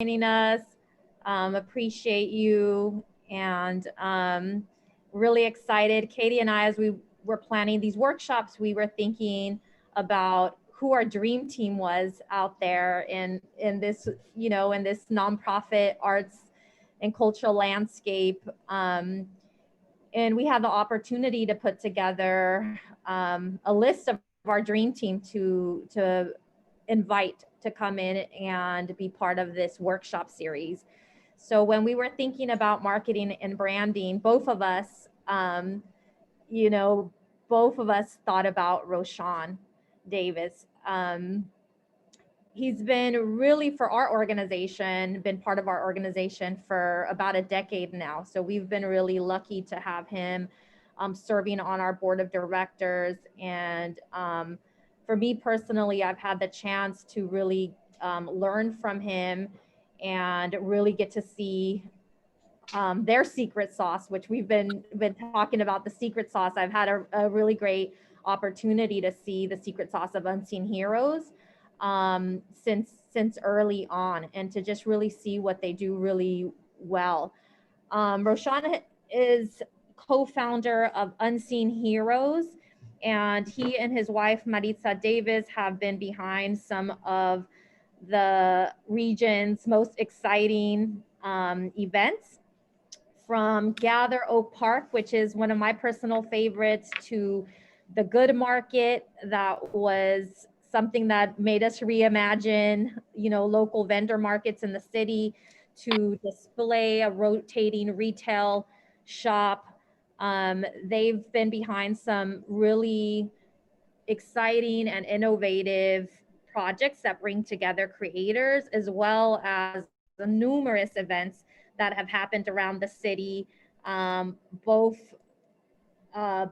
joining us. Appreciate you, and really excited. Katie and I, as we were planning these workshops, we were thinking about who our dream team was out there in this, in this nonprofit arts and cultural landscape. And we had the opportunity to put together a list of our dream team to invite to come in and be part of this workshop series. So when we were thinking about marketing and branding, you know, both of us thought about Roshaun Davis. He's been really for our organization, been part of our organization for about a decade now. So we've been really lucky to have him serving on our board of directors. And for me personally, I've had the chance to really learn from him and really get to see their secret sauce, which we've been talking about the secret sauce. I've had a really great opportunity to see the secret sauce of Unseen Heroes since early on, and to just really see what they do really well. Roshaun is co-founder of Unseen Heroes, and he and his wife Maritza Davis have been behind some of the region's most exciting events, from Gather Oak Park, which is one of my personal favorites, to the Good Market. That was something that made us reimagine, local vendor markets in the city, to display a rotating retail shop. They've been behind some really exciting and innovative projects that bring together creators, as well as the numerous events that have happened around the city, both uh,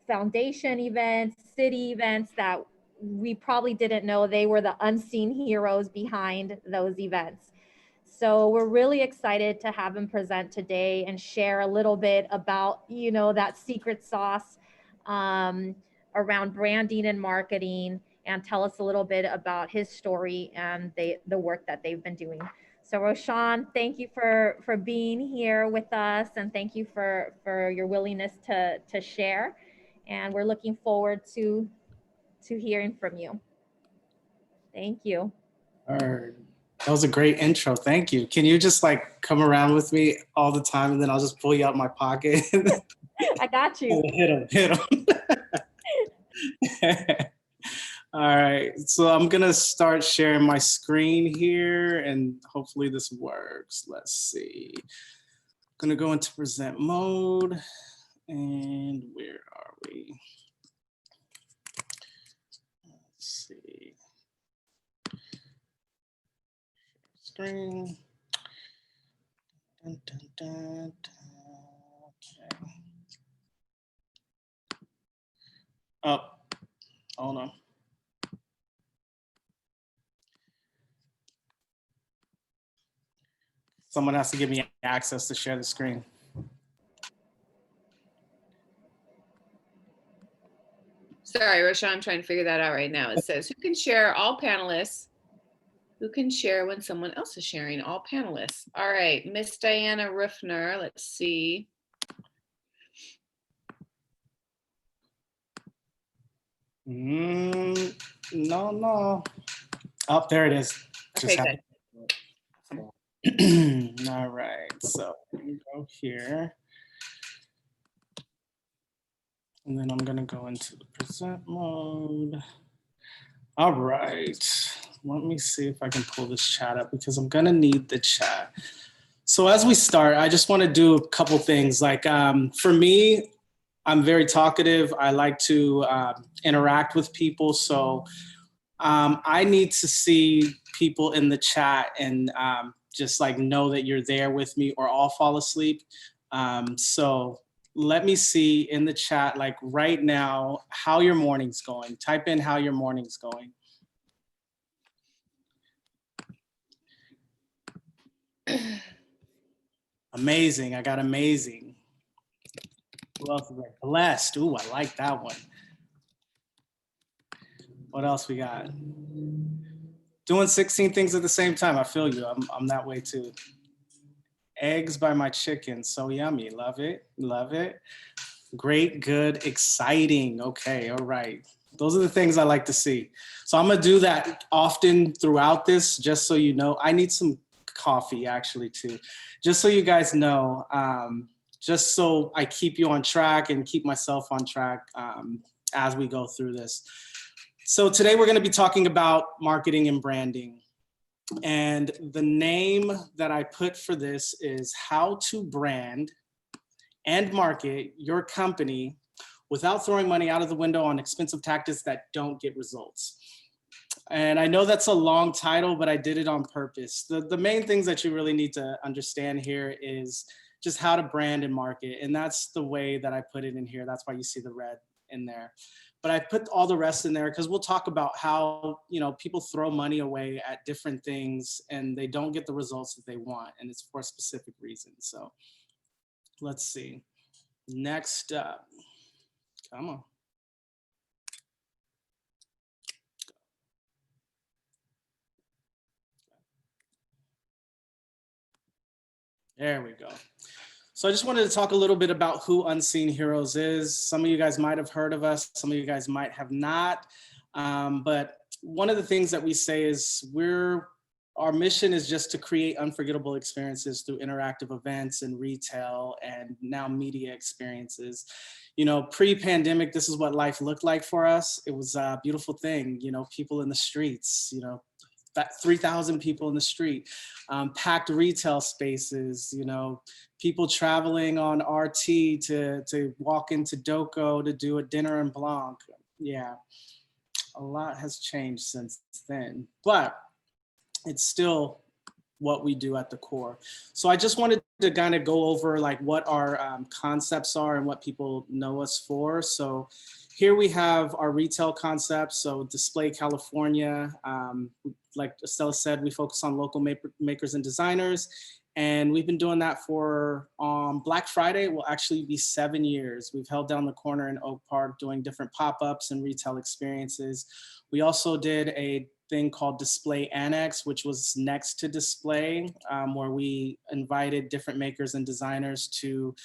foundation events, city events that we probably didn't know they were the unseen heroes behind those events. So we're really excited to have him present today and share a little bit about, that secret sauce um, around branding and marketing, and tell us a little bit about his story and the work that they've been doing. So Roshaun, thank you for being here with us, and thank you for your willingness to share. And we're looking forward to hearing from you. Thank you. All right. That was a great intro. Thank you. Can you just like come around with me all the time, and then I'll just pull you out my pocket? I got you. Hit him. All right. So I'm going to start sharing my screen here, and hopefully this works. Let's see. I'm going to go into present mode. And where are we? Let's see. Screen. Dun, dun, dun, dun. Okay. Oh, hold on. Someone has to give me access to share the screen. Sorry, Roshaun, I'm trying to figure that out right now. It says, who can share? All panelists. Who can share when someone else is sharing? All panelists. All right, Miss Diana Ruffner, let's see. No. Oh, there it is. Okay, good. All right, so let me go here. And then I'm gonna go into the present mode. All right, let me see if I can pull this chat up, because I'm gonna need the chat. So as we start, I just wanna do a couple things. Like for me, I'm very talkative. I like to interact with people. So I need to see people in the chat and just like know that you're there with me, or I'll fall asleep. So let me see in the chat, like right now, how your morning's going. Type in how your morning's going. Amazing, I got amazing. Who else is there? Blessed, ooh, I like that one. What else we got? Doing 16 things at the same time. I feel you. I'm that way too. Eggs by my chicken. So yummy. Love it. Love it. Great, good, exciting. Okay, all right. Those are the things I like to see. So I'm gonna do that often throughout this, just so you know. I need some coffee actually too, just so you guys know, just so I keep you on track and keep myself on track as we go through this. So today we're gonna be talking about marketing and branding. And the name that I put for this is How to Brand and Market Your Company Without Throwing Money Out of the Window on Expensive Tactics That Don't Get Results. And I know that's a long title, but I did it on purpose. The main things that you really need to understand here is just how to brand and market. And that's the way that I put it in here. That's why you see the red in there. But I put all the rest in there because we'll talk about how, you know, people throw money away at different things and they don't get the results that they want. And it's for a specific reason. So let's see. Next up. Come on. There we go. So I just wanted to talk a little bit about who Unseen Heroes is. Some of you guys might have heard of us. Some of you guys might have not. But one of the things that we say is our mission is just to create unforgettable experiences through interactive events and retail and now media experiences. You know, pre-pandemic, this is what life looked like for us. It was a beautiful thing, you know, people in the streets, you know, 3,000 people in the street, packed retail spaces, you know, people traveling on RT to walk into Doco to do a dinner en blanc. Yeah, a lot has changed since then, but it's still what we do at the core. So I just wanted to kind of go over like what our concepts are and what people know us for. So here we have our retail concepts. So Display California, like Estella said, we focus on local makers and designers. And we've been doing that for Black Friday will actually be 7 years. We've held down the corner in Oak Park doing different pop-ups and retail experiences. We also did a thing called Display Annex, which was next to Display, where we invited different makers and designers to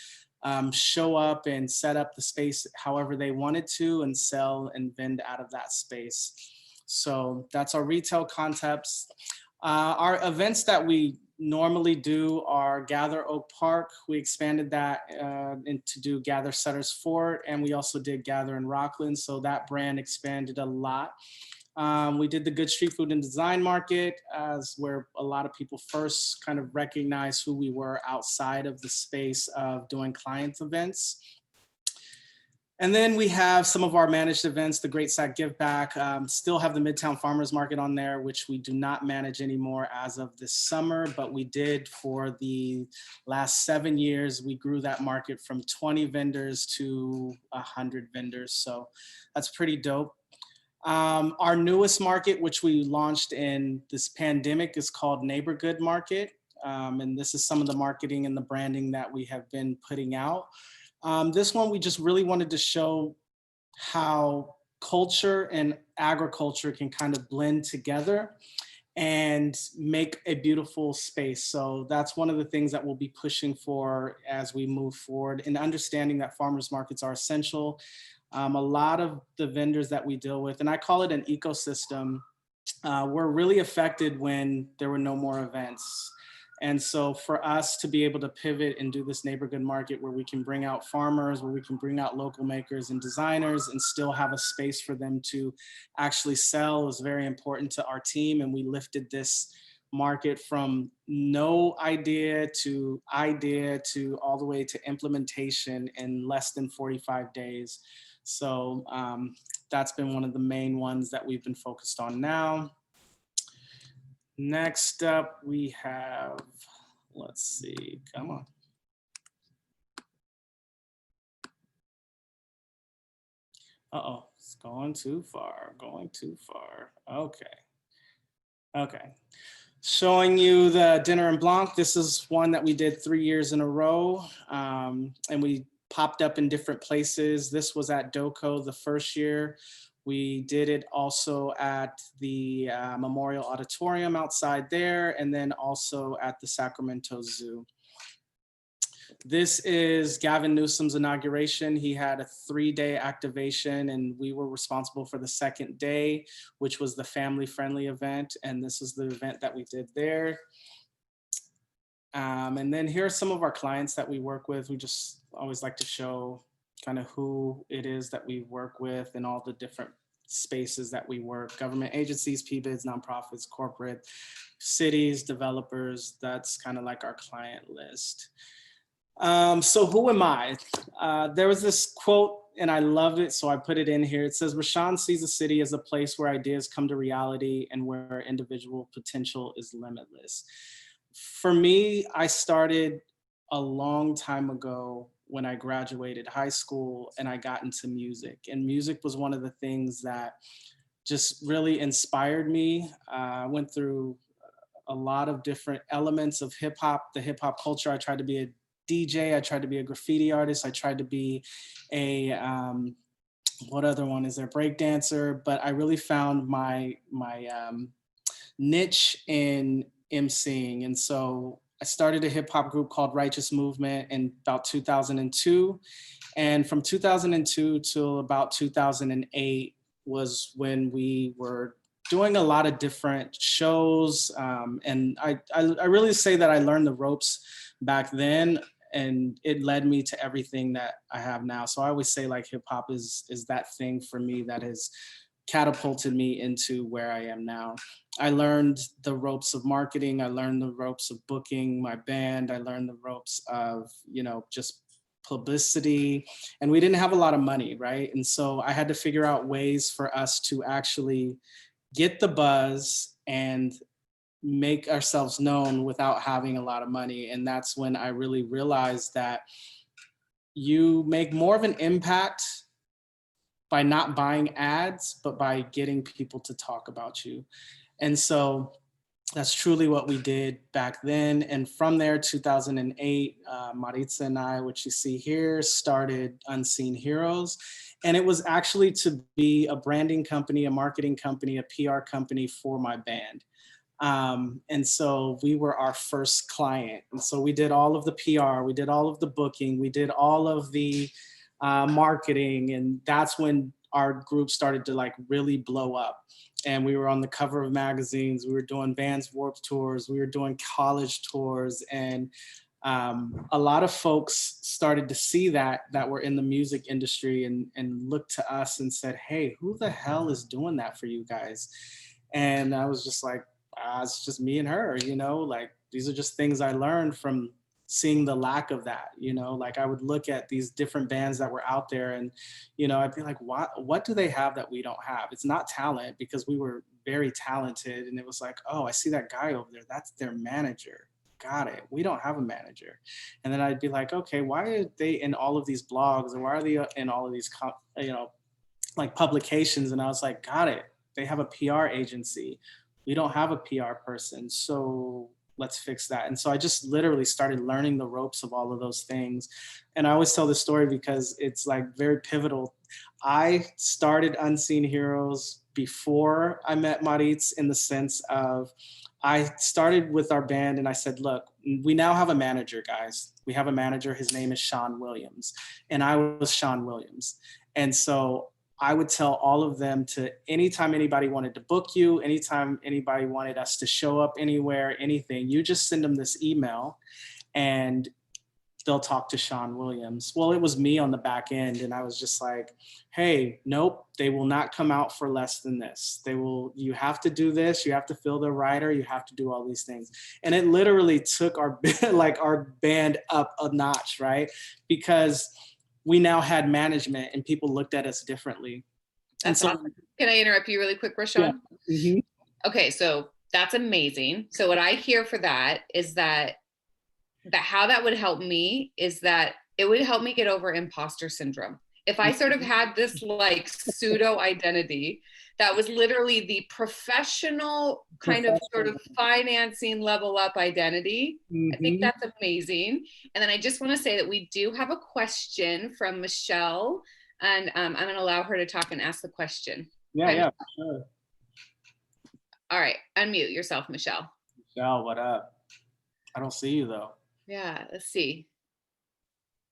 show up and set up the space however they wanted to and sell and vend out of that space. So that's our retail concepts. Our events that we normally do are Gather Oak Park. We expanded that to do Gather Sutter's Fort, and we also did Gather in Rockland. So that brand expanded a lot. We did the Good Street Food and Design Market, as where a lot of people first kind of recognized who we were outside of the space of doing client events. And then we have some of our managed events, the Great Sack Give Back, still have the Midtown Farmers Market on there, which we do not manage anymore as of this summer, but we did for the last 7 years. We grew that market from 20 vendors to 100 vendors. So that's pretty dope. Our newest market, which we launched in this pandemic, is called Neighborhood Market. And this is some of the marketing and the branding that we have been putting out. This one, we just really wanted to show how culture and agriculture can kind of blend together and make a beautiful space. So that's one of the things that we'll be pushing for as we move forward, and understanding that farmers markets are essential. A lot of the vendors that we deal with, and I call it an ecosystem, were really affected when there were no more events. And so for us to be able to pivot and do this neighborhood market where we can bring out farmers, where we can bring out local makers and designers and still have a space for them to actually sell was very important to our team. And we lifted this market from no idea to all the way to implementation in less than 45 days. So that's been one of the main ones that we've been focused on now. Next up, we have, let's see, come on. Uh-oh, it's going too far, Okay. Showing you the dinner en blanc. This is one that we did 3 years in a row, and we popped up in different places. This was at Doco the first year. We did it also at the Memorial Auditorium outside there, and then also at the Sacramento Zoo. This is Gavin Newsom's inauguration. He had a 3-day activation, and we were responsible for the second day, which was the family-friendly event. And this is the event that we did there. And then here are some of our clients that we work with. We just always like to show kind of who it is that we work with and all the different spaces that we work: government agencies, PBIDs, nonprofits, corporate, cities, developers. That's kind of like our client list. So who am I? There was this quote and I loved it, so I put it in here. It says, Roshaun sees a city as a place where ideas come to reality and where individual potential is limitless. For me, I started a long time ago when I graduated high school and I got into music. And music was one of the things that just really inspired me. I went through a lot of different elements of hip hop, the hip hop culture. I tried to be a DJ, I tried to be a graffiti artist, I tried to be a, what other one is there, break dancer, but I really found my niche in emceeing. And so I started a hip hop group called Righteous Movement in about 2002. And from 2002 till about 2008 was when we were doing a lot of different shows. And I really say that I learned the ropes back then, and it led me to everything that I have now. So I always say like hip hop is that thing for me that has catapulted me into where I am now. I learned the ropes of marketing. I learned the ropes of booking my band. I learned the ropes of, you know, just publicity. And we didn't have a lot of money, right? And so I had to figure out ways for us to actually get the buzz and make ourselves known without having a lot of money. And that's when I really realized that you make more of an impact by not buying ads, but by getting people to talk about you. And so that's truly what we did back then. And from there, 2008, Maritza and I, which you see here, started Unseen Heroes. And it was actually to be a branding company, a marketing company, a PR company for my band. And so we were our first client. And so we did all of the PR, we did all of the booking, we did all of the marketing. And that's when our group started to like really blow up. And we were on the cover of magazines, we were doing Vans Warped tours, we were doing college tours. And a lot of folks started to see that were in the music industry and looked to us and said, hey, who the hell is doing that for you guys? And I was just like, it's just me and her, you know, like these are just things I learned from seeing the lack of that, you know, like I would look at these different bands that were out there and, you know, I'd be like, what do they have that we don't have? It's not talent, because we were very talented. And it was like, oh, I see that guy over there. That's their manager. Got it. We don't have a manager. And then I'd be like, okay, why are they in all of these blogs, or why are they in all of these, you know, like publications? And I was like, got it. They have a PR agency. We don't have a PR person, so let's fix that. And so I just literally started learning the ropes of all of those things. And I always tell this story because it's like very pivotal. I started Unseen Heroes before I met Maritz, in the sense of I started with our band and I said, look, we now have a manager, guys. We have a manager. His name is Sean Williams. And I was Sean Williams. And so I would tell all of them to, anytime anybody wanted to book you, anytime anybody wanted us to show up anywhere, anything, you just send them this email and they'll talk to Sean Williams. Well, it was me on the back end. And I was just like, hey, nope, they will not come out for less than this. You have to do this. You have to fill the writer. You have to do all these things. And it literally took our band up a notch, right? Because we now had management and people looked at us differently. That's awesome. Can I interrupt you really quick, Roshaun? Yeah. Mm-hmm. Okay, so that's amazing. So what I hear for that is that how that would help me is that it would help me get over imposter syndrome. If I sort of had this like pseudo identity that was literally the professional kind of sort of financing level up identity, I think that's amazing. And then I just want to say that we do have a question from Michelle, and I'm going to allow her to talk and ask the question. Yeah, yeah, for sure. All right, unmute yourself, Michelle. Michelle, what up? I don't see you though. Yeah, let's see.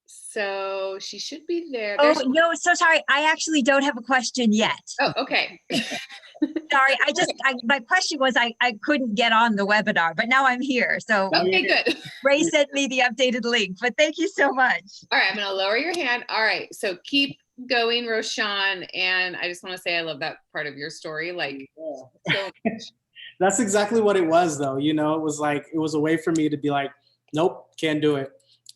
So she should be there. Oh, There's, no, so sorry. I actually don't have a question yet. oh, okay. Sorry, my question was I couldn't get on the webinar, but now I'm here. So Okay, good. Ray sent me the updated link, but thank you so much. All right, I'm gonna lower your hand. All right, so keep going, Roshaun. And I just want to say I love that part of your story. Like, so That's exactly what it was though. You know, it was like, it was a way for me to be like, nope, can't do it.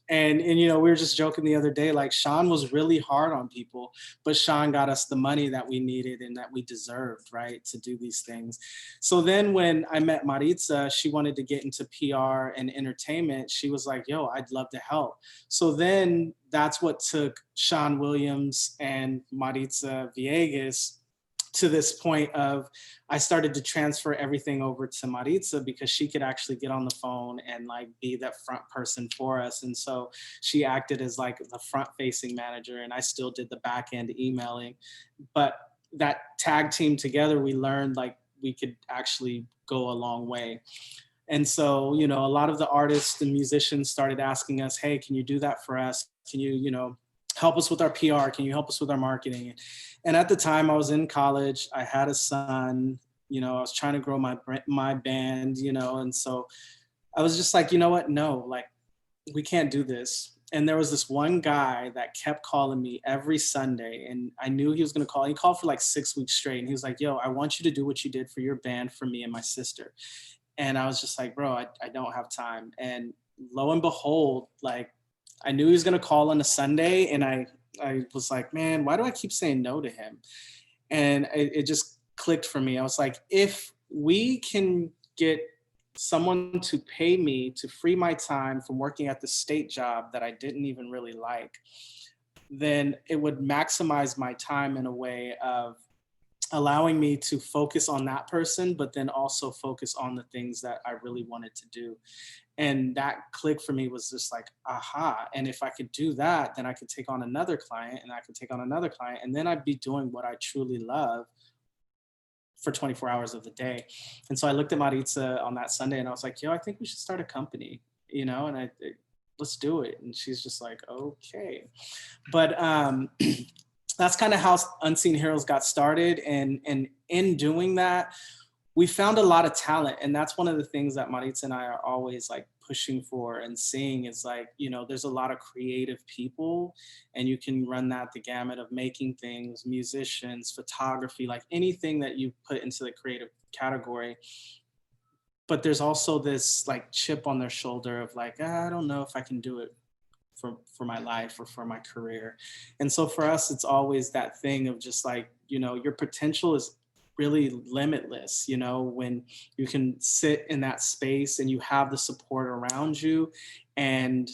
And you know, we were just joking the other day, like Sean was really hard on people, but Sean got us the money that we needed and that we deserved, right, to do these things. So then when I met Maritza, she wanted to get into PR and entertainment. She was like, yo, I'd love to help. So then that's what took Sean Williams and Maritza Villegas to this point of I started to transfer everything over to Maritza because she could actually get on the phone and like be that front person for us. And so she acted as like the front facing manager and I still did the back end emailing. But that tag team together, we learned like we could actually go a long way. And so, you know, a lot of the artists and musicians started asking us, hey, can you do that for us? Can you know, help us with our PR? Can you help us with our marketing? And at the time I was in college, I had a son, you know, I was trying to grow my band, you know, and so I was just like, you know what? No, like we can't do this. And there was this one guy that kept calling me every Sunday and I knew he was going to call. He called for like 6 weeks straight. And he was like, yo, I want you to do what you did for your band, for me and my sister. And I was just like, bro, I don't have time. And lo and behold, like I knew he was going to call on a Sunday and I was like, man, why do I keep saying no to him? And it just clicked for me. I was like, if we can get someone to pay me to free my time from working at the state job that I didn't even really like, then it would maximize my time in a way of allowing me to focus on that person, but then also focus on the things that I really wanted to do. And that click for me was just like, aha. And if I could do that, then I could take on another client and I could take on another client. And then I'd be doing what I truly love for 24 hours of the day. And so I looked at Maritza on that Sunday and I was like, yo, I think we should start a company, you know, and let's do it. And she's just like, okay. But that's kind of how Unseen Heroes got started. And in doing that, we found a lot of talent. And that's one of the things that Maritza and I are always like pushing for and seeing is like, you know, there's a lot of creative people and you can run that the gamut of making things, musicians, photography, like anything that you put into the creative category. But there's also this like chip on their shoulder of like, I don't know if I can do it for my life or for my career. And so for us, it's always that thing of just like, you know, your potential is really limitless, you know, when you can sit in that space and you have the support around you and,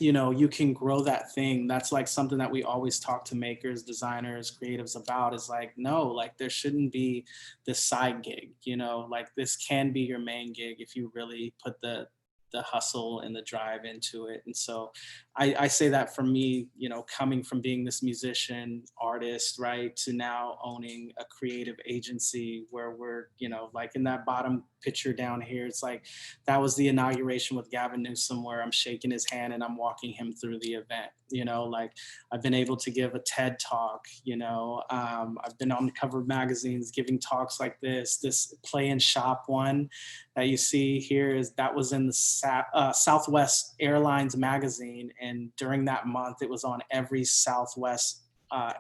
you know, you can grow that thing. That's like something that we always talk to makers, designers, creatives about is like, no, like there shouldn't be this side gig, you know, like this can be your main gig if you really put the hustle and the drive into it. And so I say that for me, you know, coming from being this musician, artist, right, to now owning a creative agency where we're, you know, like in that bottom picture down here, it's like, that was the inauguration with Gavin Newsom where I'm shaking his hand and I'm walking him through the event, you know, like I've been able to give a TED talk, you know, I've been on the cover of magazines giving talks like this Play and Shop one that you see here that was in the Southwest Airlines magazine. And during that month, it was on every Southwest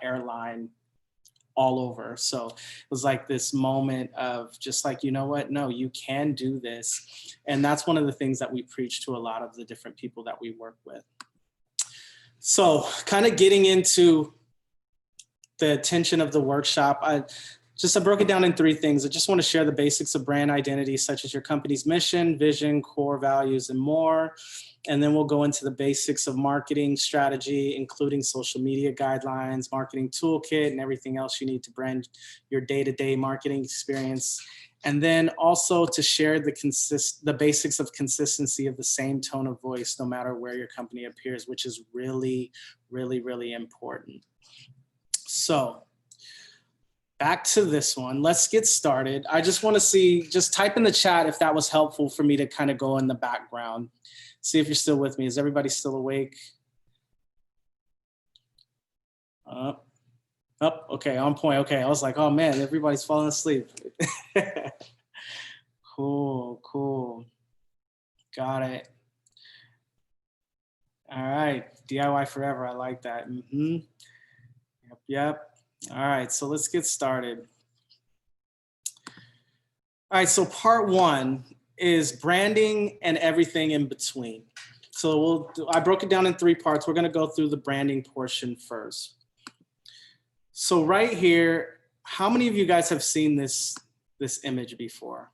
airline all over. So it was like this moment of just like, you know what, no, you can do this. And that's one of the things that we preach to a lot of the different people that we work with. So kind of getting into the attention of the workshop, I broke it down in 3 things. I just want to share the basics of brand identity, such as your company's mission, vision, core values, and more. And then we'll go into the basics of marketing strategy, including social media guidelines, marketing toolkit, and everything else you need to brand your day-to-day marketing experience. And then also to share the basics of consistency of the same tone of voice, no matter where your company appears, which is really, really, really important. So back to this one. Let's get started. I just want to see, just type in the chat if that was helpful for me to kind of go in the background. See if you're still with me. Is everybody still awake? Okay, on point. Okay, I was like, oh man, everybody's falling asleep. Cool. Got it. All right, DIY forever. I like that. Yep. All right, so let's get started. All right, so part one is branding and everything in between. So I broke it down in 3 parts. We're gonna go through the branding portion first. So right here, how many of you guys have seen this image before?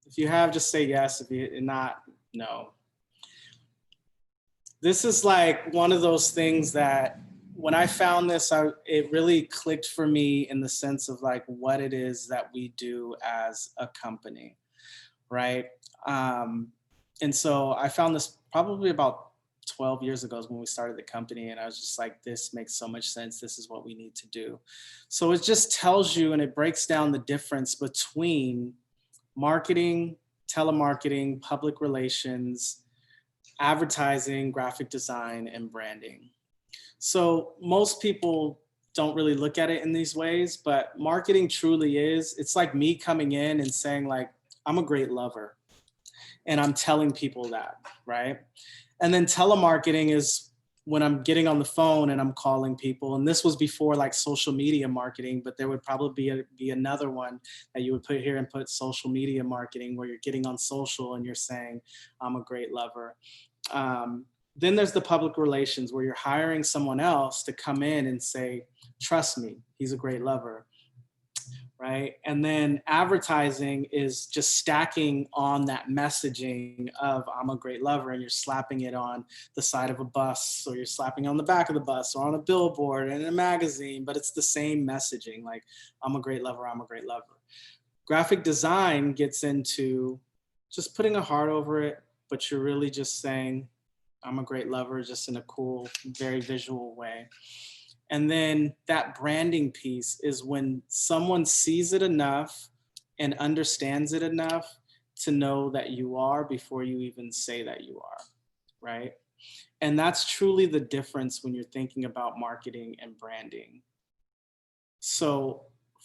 If you have, just say yes. If you're not, no. This is like one of those things that when I found this, it really clicked for me in the sense of like what it is that we do as a company, right? And so I found this probably about 12 years ago is when we started the company, and I was just like, this makes so much sense. This is what we need to do. So it just tells you, and it breaks down the difference between marketing, telemarketing, public relations, advertising, graphic design, and branding. So most people don't really look at it in these ways, but marketing truly is, it's like me coming in and saying like, I'm a great lover, and I'm telling people that, right? And then telemarketing is when I'm getting on the phone and I'm calling people. And this was before like social media marketing, but there would probably be another one that you would put here and put social media marketing, where you're getting on social and you're saying, I'm a great lover. Then there's the public relations, where you're hiring someone else to come in and say, trust me, he's a great lover, right? And then advertising is just stacking on that messaging of I'm a great lover, and you're slapping it on the side of a bus, or you're slapping on the back of the bus, or on a billboard and in a magazine, but it's the same messaging, like I'm a great lover, I'm a great lover. Graphic design gets into just putting a heart over it, but you're really just saying, I'm a great lover, just in a cool, very visual way. And then that branding piece is when someone sees it enough and understands it enough to know that you are before you even say that you are, right? And that's truly the difference when you're thinking about marketing and branding. So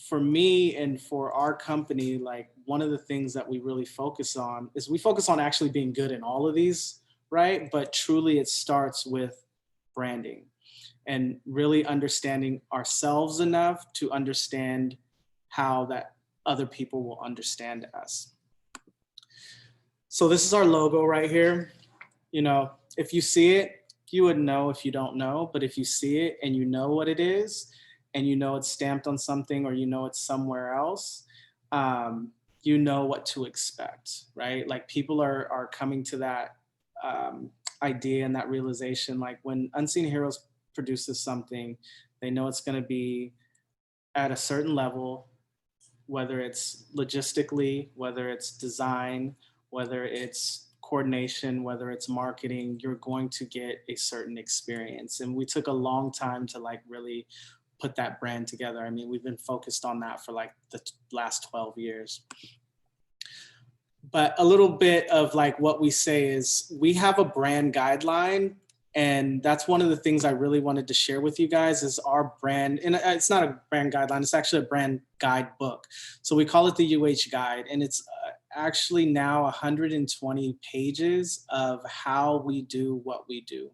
for me and for our company, like one of the things that we really focus on is we focus on actually being good in all of these, right? But truly it starts with branding and really understanding ourselves enough to understand how that other people will understand us. So this is our logo right here. You know, if you see it, you would know if you don't know, but if you see it and you know what it is, and you know it's stamped on something, or you know it's somewhere else, you know what to expect, right? Like people are coming to that idea and that realization, like when Unseen Heroes produces something, they know it's going to be at a certain level, whether it's logistically, whether it's design, whether it's coordination, whether it's marketing, you're going to get a certain experience. And we took a long time to like really put that brand together. I mean, we've been focused on that for like the last 12 years. But a little bit of like what we say is we have a brand guideline, and that's one of the things I really wanted to share with you guys is our brand. And it's not a brand guideline, it's actually a brand guidebook. So we call it the UH Guide, and it's actually now 120 pages of how we do what we do.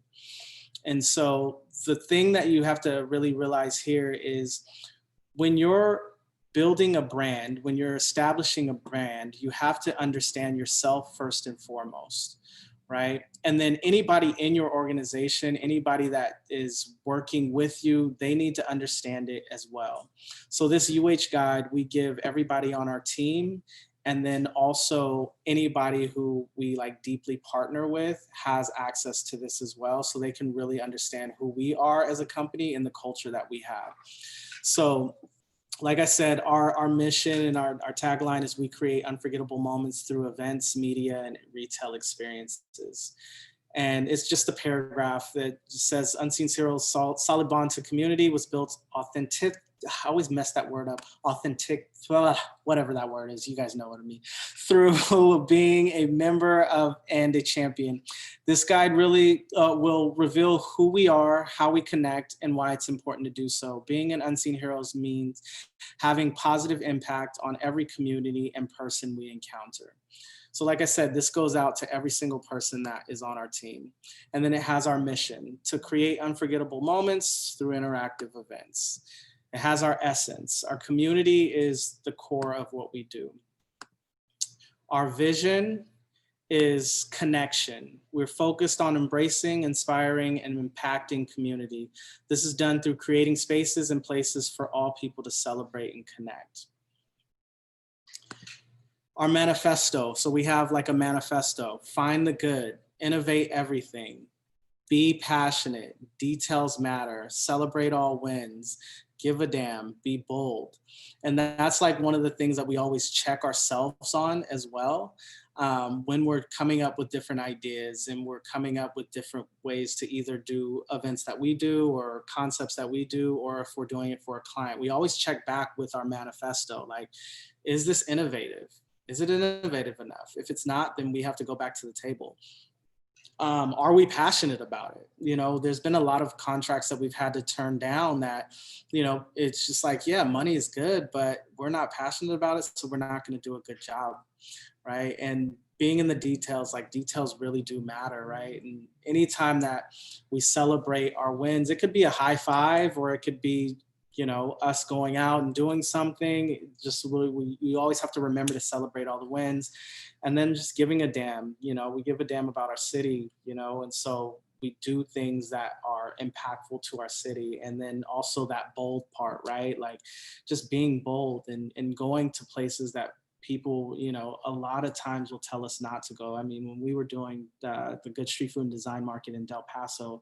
And so the thing that you have to really realize here is when you're building a brand, when you're establishing a brand, you have to understand yourself first and foremost, right? And then anybody in your organization, anybody that is working with you, they need to understand it as well. So this UH Guide, we give everybody on our team, and then also anybody who we like deeply partner with has access to this as well, so they can really understand who we are as a company and the culture that we have. So like I said, our mission and our tagline is we create unforgettable moments through events, media, and retail experiences. And it's just a paragraph that says Unseen Heroes' solid bond to community was built I always mess that word up, authentic, whatever that word is, you guys know what I mean, through being a member of and a champion. This guide really will reveal who we are, how we connect, and why it's important to do so. Being an Unseen Heroes means having positive impact on every community and person we encounter. So like I said, this goes out to every single person that is on our team. And then it has our mission to create unforgettable moments through interactive events. It has our essence. Our community is the core of what we do. Our vision is connection. We're focused on embracing, inspiring, and impacting community. This is done through creating spaces and places for all people to celebrate and connect. Our manifesto. So we have like a manifesto: find the good, innovate everything, be passionate, details matter, celebrate all wins, give a damn, be bold. And that's like one of the things that we always check ourselves on as well. When we're coming up with different ideas and we're coming up with different ways to either do events that we do or concepts that we do, or if we're doing it for a client, we always check back with our manifesto. Like, is this innovative? Is it innovative enough? If it's not, then we have to go back to the table. Are we passionate about it? You know, there's been a lot of contracts that we've had to turn down that, you know, it's just like, yeah, money is good, but we're not passionate about it, so we're not going to do a good job, right? And being in the details, like details really do matter, right? And anytime that we celebrate our wins, it could be a high five, or it could be, you know, us going out and doing something. Just really, we always have to remember to celebrate all the wins, and then just giving a damn. You know, we give a damn about our city, you know, and so we do things that are impactful to our city. And then also that bold part, right? Like just being bold and going to places that people, you know, a lot of times will tell us not to go. I mean, when we were doing the Good Street Food and Design Market in Del Paso,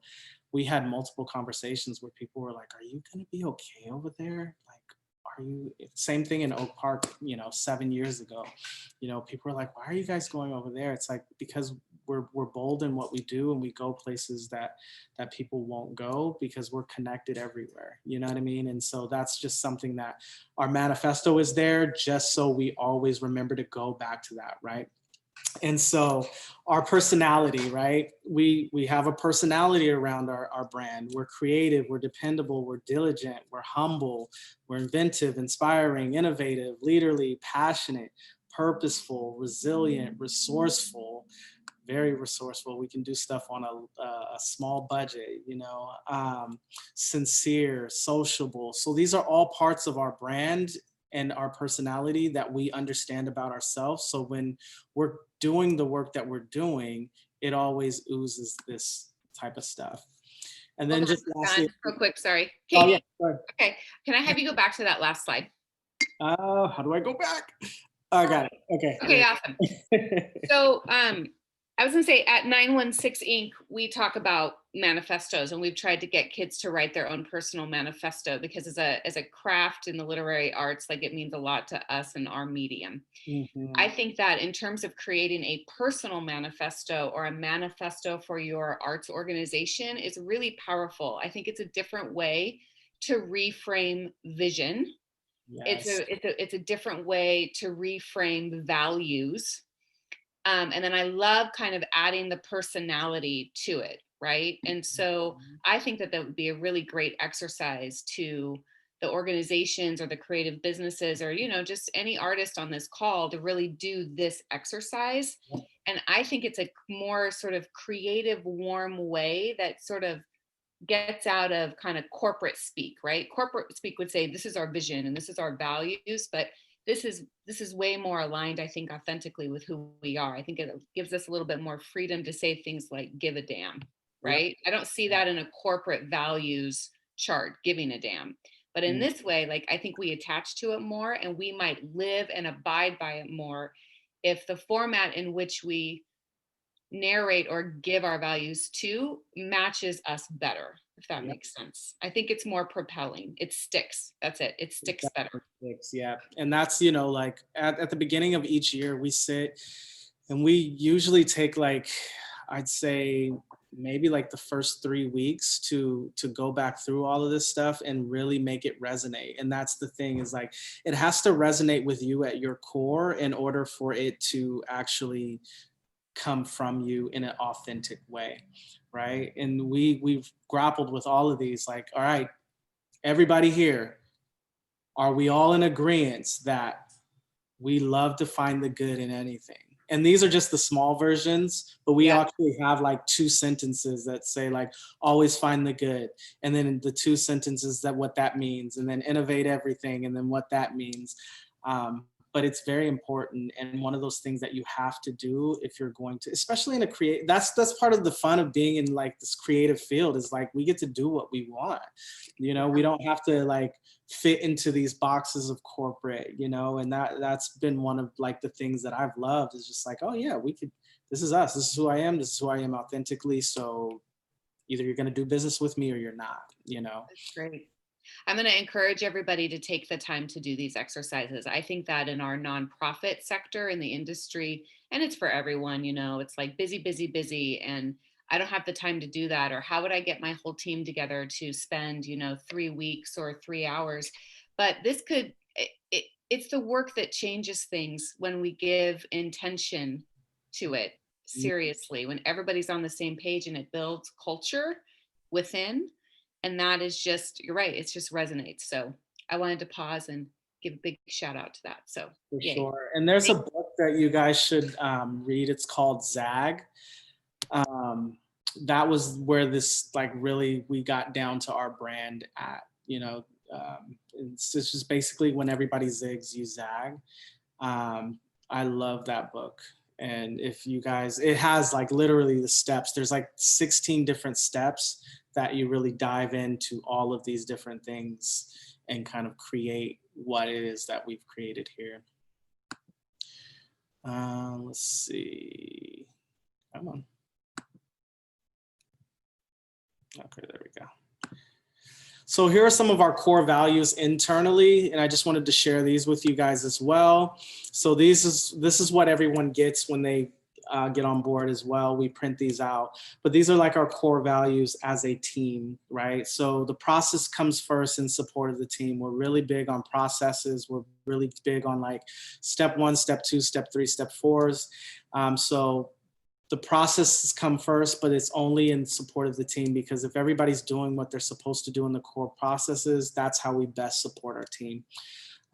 we had multiple conversations where people were like, are you going to be okay over there? Like, are you, same thing in Oak Park, you know, 7 years ago, you know, people were like, why are you guys going over there? It's like, because we're bold in what we do, and we go places that people won't go because we're connected everywhere. You know what I mean? And so that's just something that our manifesto is there just so we always remember to go back to that, right? And so our personality, right? We have a personality around our brand. We're creative, we're dependable, we're diligent, we're humble, we're inventive, inspiring, innovative, leaderly, passionate, purposeful, resilient, resourceful, very resourceful. We can do stuff on a small budget, you know, sincere, sociable. So these are all parts of our brand and our personality that we understand about ourselves. So when we're doing the work that we're doing, it always oozes this type of stuff. And then just lastly, real quick, sorry. Oh, Katie, yeah, go ahead. okay, can I have you go back to that last slide? How do I go back? I got it. Okay. Okay, awesome. So I was gonna say at 916 Inc., we talk about manifestos, and we've tried to get kids to write their own personal manifesto, because as a craft in the literary arts, like it means a lot to us and our medium. Mm-hmm. I think that in terms of creating a personal manifesto or a manifesto for your arts organization is really powerful. I think it's a different way to reframe vision. Yes. It's a different way to reframe values. And then I love kind of adding the personality to it, right? And so I think that would be a really great exercise to the organizations or the creative businesses, or, you know, just any artist on this call, to really do this exercise. And I think it's a more sort of creative, warm way that sort of gets out of kind of corporate speak, right? Corporate speak would say, this is our vision and this is our values, but this is way more aligned, I think, authentically with who we are. I think it gives us a little bit more freedom to say things like give a damn, right? I don't see that in a corporate values chart, giving a damn. But in this way, like, I think we attach to it more, and we might live and abide by it more if the format in which we narrate or give our values to matches us better, if that makes sense. I think it's more propelling. It sticks. That's it. It sticks better. Yeah. And that's, you know, like at the beginning of each year, we sit and we usually take, like, I'd say maybe like the first 3 weeks to go back through all of this stuff and really make it resonate. And that's the thing, is like, it has to resonate with you at your core in order for it to actually come from you in an authentic way, right? And we've grappled with all of these, like, all right, everybody here, are we all in agreement that we love to find the good in anything? And these are just the small versions, but we actually have like 2 sentences that say like, always find the good. And then the 2 sentences that what that means, and then innovate everything, and then what that means. But it's very important, and one of those things that you have to do if you're going to, especially in a that's part of the fun of being in like this creative field, is like, we get to do what we want. You know, we don't have to like fit into these boxes of corporate, you know, and that's been one of like the things that I've loved, is just like, oh yeah, we could, this is us, this is who I am, this is who I am authentically. So either you're going to do business with me or you're not, you know. That's great. I'm going to encourage everybody to take the time to do these exercises. I think that in our nonprofit sector, in the industry, and it's for everyone, you know, it's like busy, busy, busy. And I don't have the time to do that. Or how would I get my whole team together to spend, you know, 3 weeks or 3 hours? But this could, it's the work that changes things when we give intention to it seriously, when everybody's on the same page, and it builds culture within. And that is just, you're right, it just resonates. So I wanted to pause and give a big shout out to that. So For yay. sure. And there's a book that you guys should read. It's called Zag. That was where this, like, really, we got down to our brand at, you know. It's just basically, when everybody zigs, you zag. I love that book. And if you guys, it has like literally the steps. There's like 16 different steps that you really dive into all of these different things and kind of create what it is that we've created here. Let's see. Come on. Okay, there we go. So here are some of our core values internally, and I just wanted to share these with you guys as well. So this is what everyone gets when they get on board as well. We print these out, but these are like our core values as a team, right? So the process comes first in support of the team. We're really big on processes. We're really big on like step 1, step 2, step 3, step 4s. So the processes come first, but it's only in support of the team, because if everybody's doing what they're supposed to do in the core processes, that's how we best support our team.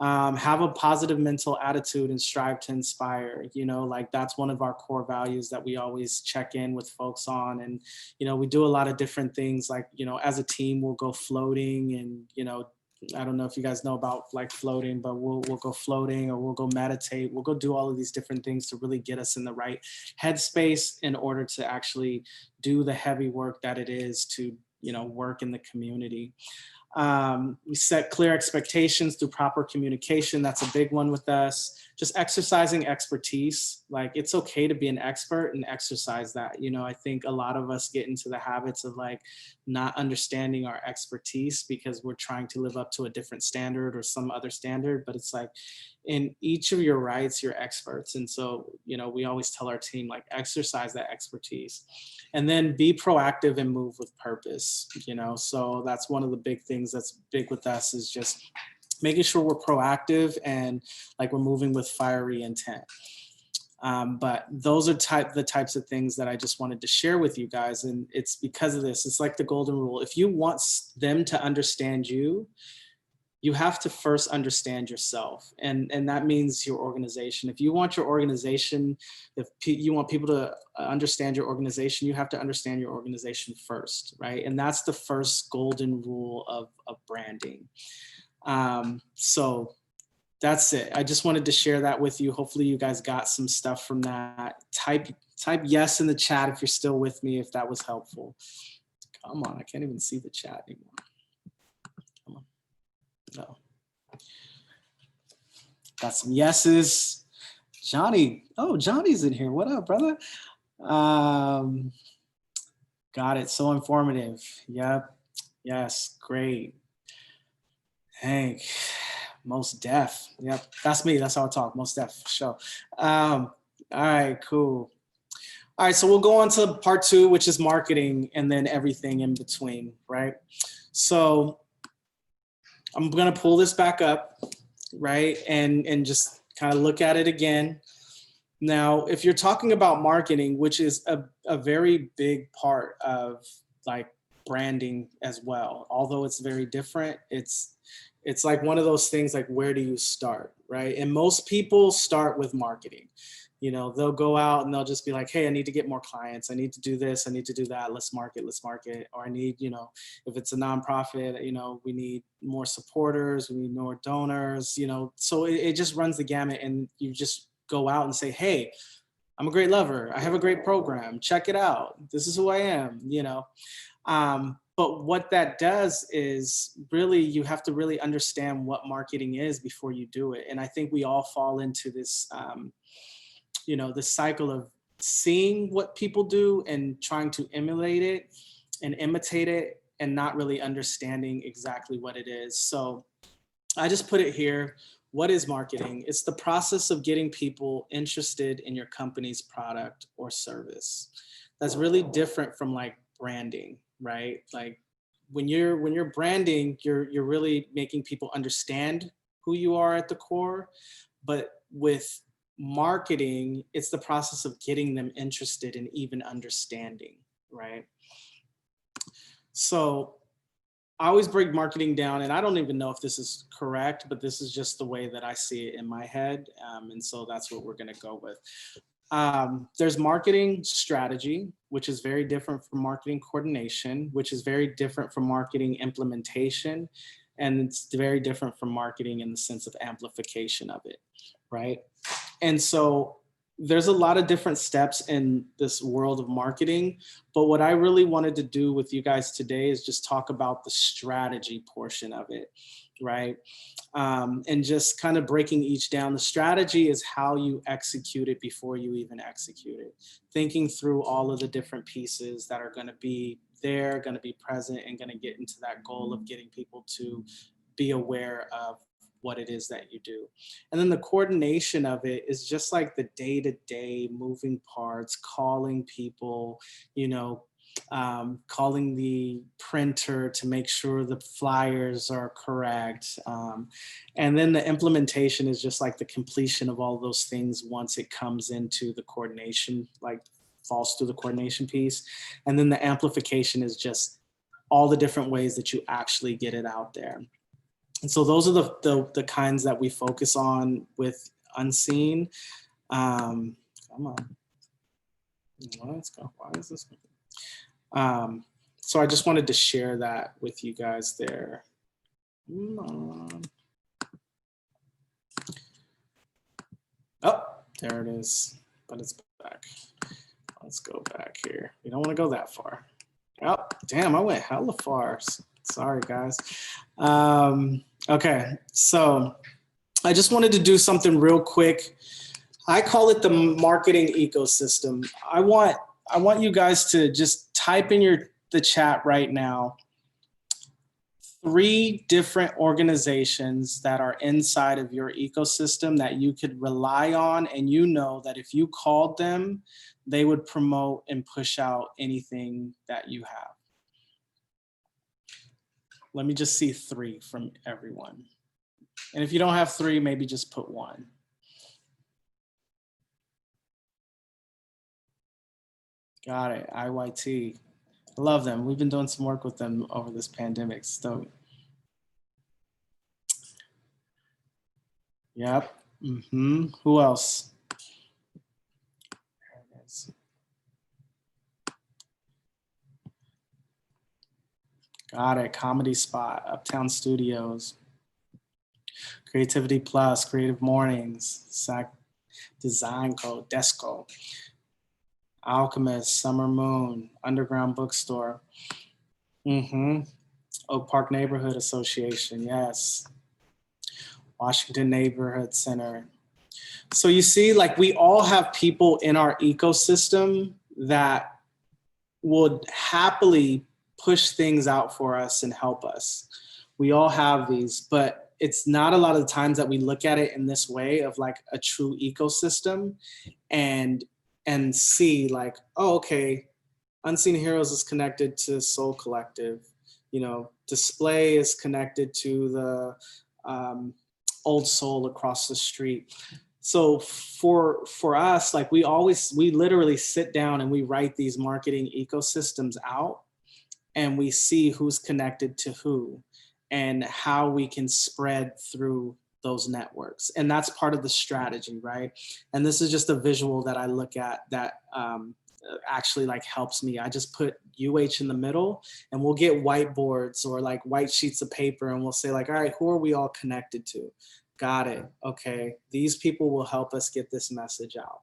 Have a positive mental attitude and strive to inspire, you know, like that's one of our core values that we always check in with folks on. And, you know, we do a lot of different things, like, you know, as a team, we'll go floating, and, you know, I don't know if you guys know about like floating, but we'll go floating, or we'll go meditate. We'll go do all of these different things to really get us in the right headspace in order to actually do the heavy work that it is to, you know, work in the community. We set clear expectations through proper communication. That's a big one with us. Just exercising expertise. Like, it's okay to be an expert and exercise that. You know, I think a lot of us get into the habits of like not understanding our expertise because we're trying to live up to a different standard or some other standard. But it's like, in each of your rights, you're experts. And so, you know, we always tell our team, like, exercise that expertise. And then be proactive and move with purpose, you know. So that's one of the big things that's big with us, is just making sure we're proactive and like we're moving with fiery intent. But those are the types of things that I just wanted to share with you guys. And it's because of this. It's like the golden rule. If you want them to understand you, you have to first understand yourself. And that means your organization. If you want your organization, if you want people to understand your organization, you have to understand your organization first, right? And that's the first golden rule of branding. So that's it. I just wanted to share that with you. Hopefully you guys got some stuff from that. Type yes in the chat if you're still with me, if that was helpful. Come on, I can't even see the chat anymore. Come on. No. Got some yeses. Johnny. Oh, Johnny's in here. What up, brother? Got it. So informative. Yep. Yes. Great. Hank. Most def. Yep. That's me. That's how I talk. Most def. Show. All right. Cool. All right, so we'll go on to part 2, which is marketing, and then everything in between, right? So I'm gonna pull this back up, right? And just kind of look at it again. Now, if you're talking about marketing, which is a very big part of like branding as well, although it's very different, it's like one of those things like, where do you start, right? And most people start with marketing. You know, they'll go out and they'll just be like, hey, I need to get more clients. I need to do this. I need to do that. Let's market. Or I need, you know, if it's a nonprofit, you know, we need more supporters. We need more donors, you know, so it just runs the gamut, and you just go out and say, hey, I'm a great lover. I have a great program. Check it out. This is who I am, you know. But what that does is really, you have to really understand what marketing is before you do it. And I think we all fall into this, you know, this cycle of seeing what people do and trying to emulate it and imitate it and not really understanding exactly what it is. So I just put it here. What is marketing? It's the process of getting people interested in your company's product or service. That's really different from like branding, right? Like when you're branding, you're really making people understand who you are at the core. But with marketing, it's the process of getting them interested in even understanding, right? So I always break marketing down, and I don't even know if this is correct, but this is just the way that I see it in my head. And so that's what we're going to go with. There's marketing strategy, which is very different from marketing coordination, which is very different from marketing implementation. And it's very different from marketing in the sense of amplification of it, right? And so there's a lot of different steps in this world of marketing, but what I really wanted to do with you guys today is just talk about the strategy portion of it, right? And just kind of breaking each down. The strategy is how you execute it before you even execute it. Thinking through all of the different pieces that are going to be there, going to be present, and going to get into that goal of getting people to be aware of what it is that you do. And then the coordination of it is just like the day-to-day moving parts, calling people, you know, calling the printer to make sure the flyers are correct. And then the implementation is just like the completion of all those things once it comes into the coordination, like falls through the coordination piece. And then the amplification is just all the different ways that you actually get it out there. And so those are the kinds that we focus on with Unseen. Come on. Let's go. Why is this? So I just wanted to share that with you guys there. Come on. Oh, there it is. But it's back. Let's go back here. You don't want to go that far. Oh, damn, I went hella far. Sorry, guys. Okay, so I just wanted to do something real quick. I call it the marketing ecosystem. I want you guys to just type in the chat right now 3 different organizations that are inside of your ecosystem that you could rely on, and you know that if you called them, they would promote and push out anything that you have. Let me just see 3 from everyone. And if you don't have 3, maybe just put 1. Got it, IYT. I love them. We've been doing some work with them over this pandemic. So, yep. Who else? There it is. Got it. Comedy Spot, Uptown Studios, Creativity Plus, Creative Mornings, SAC Design Code, Desco, Alchemist, Summer Moon, Underground Bookstore, Oak Park Neighborhood Association, yes, Washington Neighborhood Center. So you see, like, we all have people in our ecosystem that would happily push things out for us and help us. We all have these, but it's not a lot of the times that we look at it in this way of like a true ecosystem and and see like, oh, okay, Unseen Heroes is connected to Soul Collective. You know, Display is connected to the Old Soul across the street. So for us, like we literally sit down and we write these marketing ecosystems out, and we see who's connected to who and how we can spread through those networks. And that's part of the strategy, right? And this is just a visual that I look at that actually like helps me. I just put UH in the middle, and we'll get whiteboards or like white sheets of paper, and we'll say like, all right, who are we all connected to? Got it. Okay. These people will help us get this message out.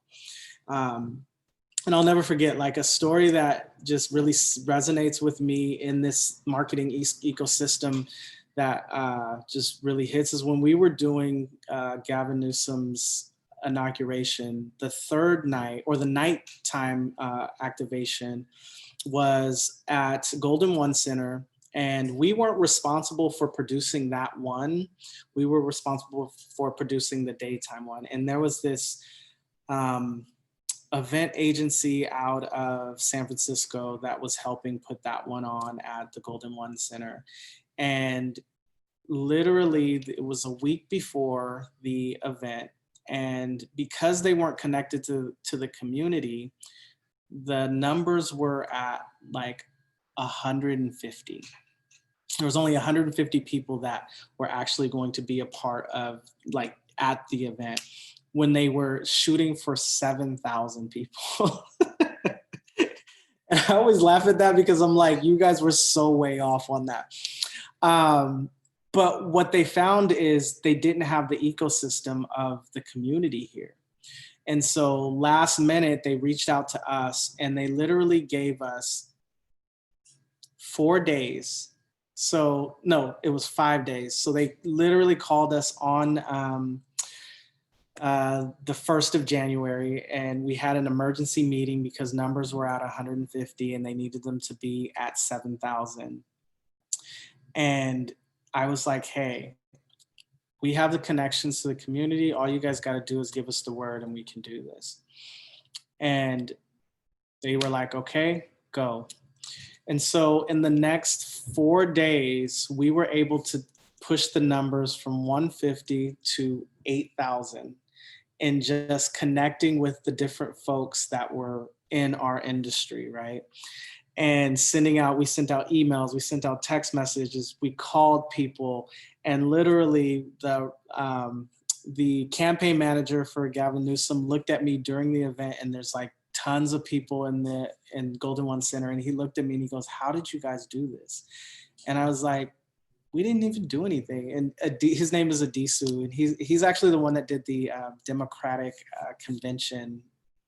And I'll never forget like a story that just really resonates with me in this marketing ecosystem that just really hits is when we were doing Gavin Newsom's inauguration. The third night or the nighttime activation was at Golden One Center. And we weren't responsible for producing that one. We were responsible for producing the daytime one. And there was this event agency out of San Francisco that was helping put that one on at the Golden One Center. And literally it was a week before the event. And because they weren't connected to the community, the numbers were at like 150. There was only 150 people that were actually going to be a part of like at the event when they were shooting for 7,000 people. And I always laugh at that because I'm like, you guys were so way off on that. But what they found is they didn't have the ecosystem of the community here. And so last minute, they reached out to us and they literally gave us 4 days. So no, it was 5 days. So they literally called us on the 1st of January, and we had an emergency meeting because numbers were at 150 and they needed them to be at 7,000. And I was like, hey, we have the connections to the community. All you guys got to do is give us the word and we can do this. And they were like, okay, go. And so in the next 4 days, we were able to push the numbers from 150 to 8,000 and just connecting with the different folks that were in our industry, right? And we sent out emails, we sent out text messages, we called people, and literally the campaign manager for Gavin Newsom looked at me during the event, and there's like tons of people in Golden One Center, and he looked at me and he goes, how did you guys do this? And I was like, we didn't even do anything. And his name is Adisu, and he's actually the one that did the Democratic convention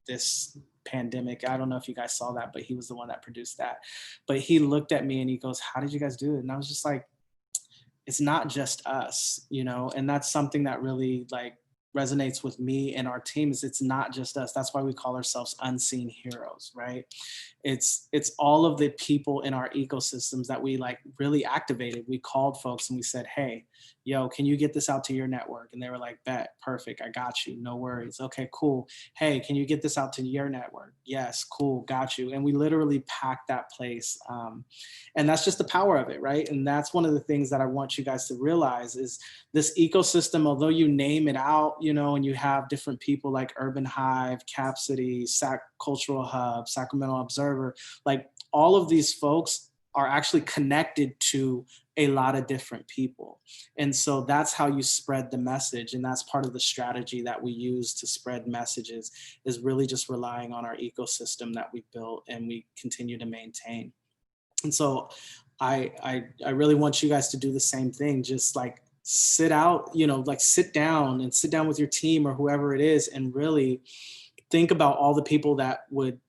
this pandemic. I don't know if you guys saw that, but he was the one that produced that. But he looked at me and he goes, how did you guys do it? And I was just like, it's not just us, you know? And that's something that really like resonates with me and our team is it's not just us. That's why we call ourselves Unseen Heroes, right? It's all of the people in our ecosystems that we like really activated. We called folks and we said, hey, yo, can you get this out to your network? And they were like, bet, perfect, I got you, no worries. Okay, cool. Hey, can you get this out to your network? Yes, cool, got you. And we literally packed that place. And that's just the power of it, right? And that's one of the things that I want you guys to realize is this ecosystem, although you name it out, you know, and you have different people like Urban Hive, Cap City, Cultural Hub, Sacramento Observer, like all of these folks are actually connected to a lot of different people. And so that's how you spread the message. And that's part of the strategy that we use to spread messages is really just relying on our ecosystem that we built and we continue to maintain. And so I really want you guys to do the same thing. Just like sit out, you know, like sit down with your team or whoever it is and really think about all the people that would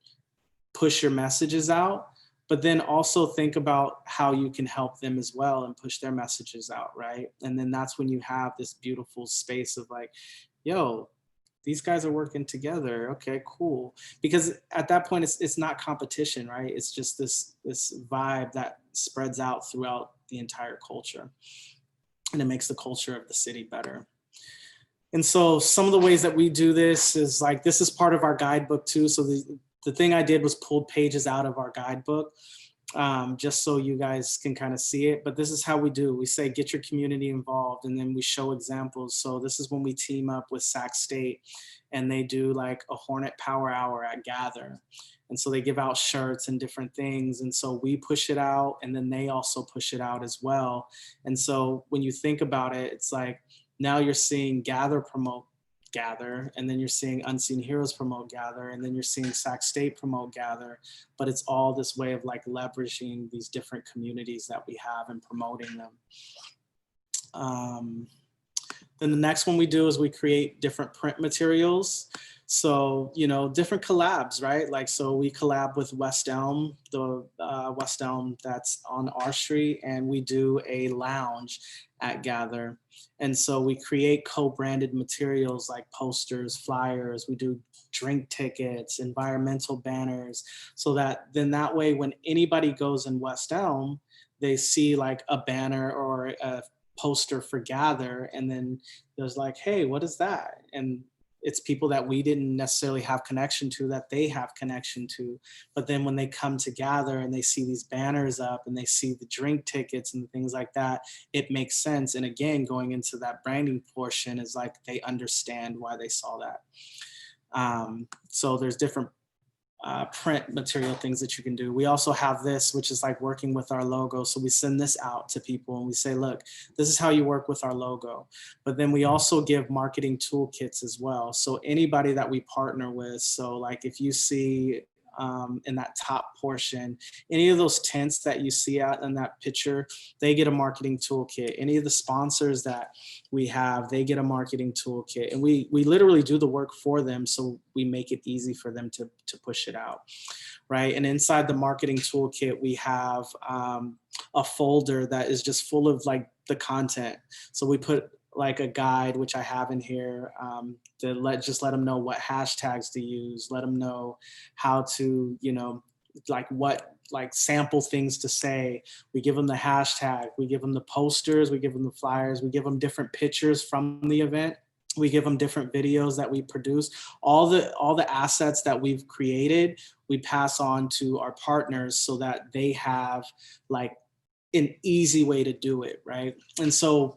push your messages out, but then also think about how you can help them as well and push their messages out, right? And then that's when you have this beautiful space of like, yo, these guys are working together. Okay, cool. Because at that point, it's not competition, right? It's just this vibe that spreads out throughout the entire culture. And it makes the culture of the city better. And so some of the ways that we do this is like, this is part of our guidebook too. So the thing I did was pulled pages out of our guidebook, just so you guys can kind of see it. But this is how we do. We say, get your community involved, and then we show examples. So this is when we team up with Sac State, and they do like a Hornet Power Hour at Gather. And so they give out shirts and different things. And so we push it out, and then they also push it out as well. And so when you think about it, it's like, now you're seeing Gather promote Gather, and then you're seeing Unseen Heroes promote Gather, and then you're seeing Sac State promote Gather. But it's all this way of like leveraging these different communities that we have and promoting them. Then the next one we do is we create different print materials. So, you know, different collabs, right? Like, so we collab with West Elm, the West Elm that's on our street, and we do a lounge at Gather. And so we create co-branded materials like posters, flyers, we do drink tickets, environmental banners, so that then that way when anybody goes in West Elm, they see like a banner or a poster for Gather, and then there's like, hey, what is that? And it's people that we didn't necessarily have connection to that they have connection to. But then when they come to Gather and they see these banners up and they see the drink tickets and things like that, it makes sense. And again, going into that branding portion is like, they understand why they saw that. So there's different print material things that you can do. We also have this, which is like working with our logo. So we send this out to people and we say, look, this is how you work with our logo. But then we also give marketing toolkits as well. So anybody that we partner with, so like if you see in that top portion, any of those tents that you see out in that picture, they get a marketing toolkit. Any of the sponsors that we have, they get a marketing toolkit, and we literally do the work for them. So we make it easy for them to push it out, right? And inside the marketing toolkit, we have a folder that is just full of like the content. So we put like a guide, which I have in here, to let them know what hashtags to use, let them know how to, you know, like what like sample things to say. We give them the hashtag, we give them the posters, we give them the flyers, we give them different pictures from the event. We give them different videos that we produce. All the assets that we've created, we pass on to our partners so that they have like an easy way to do it, right? And so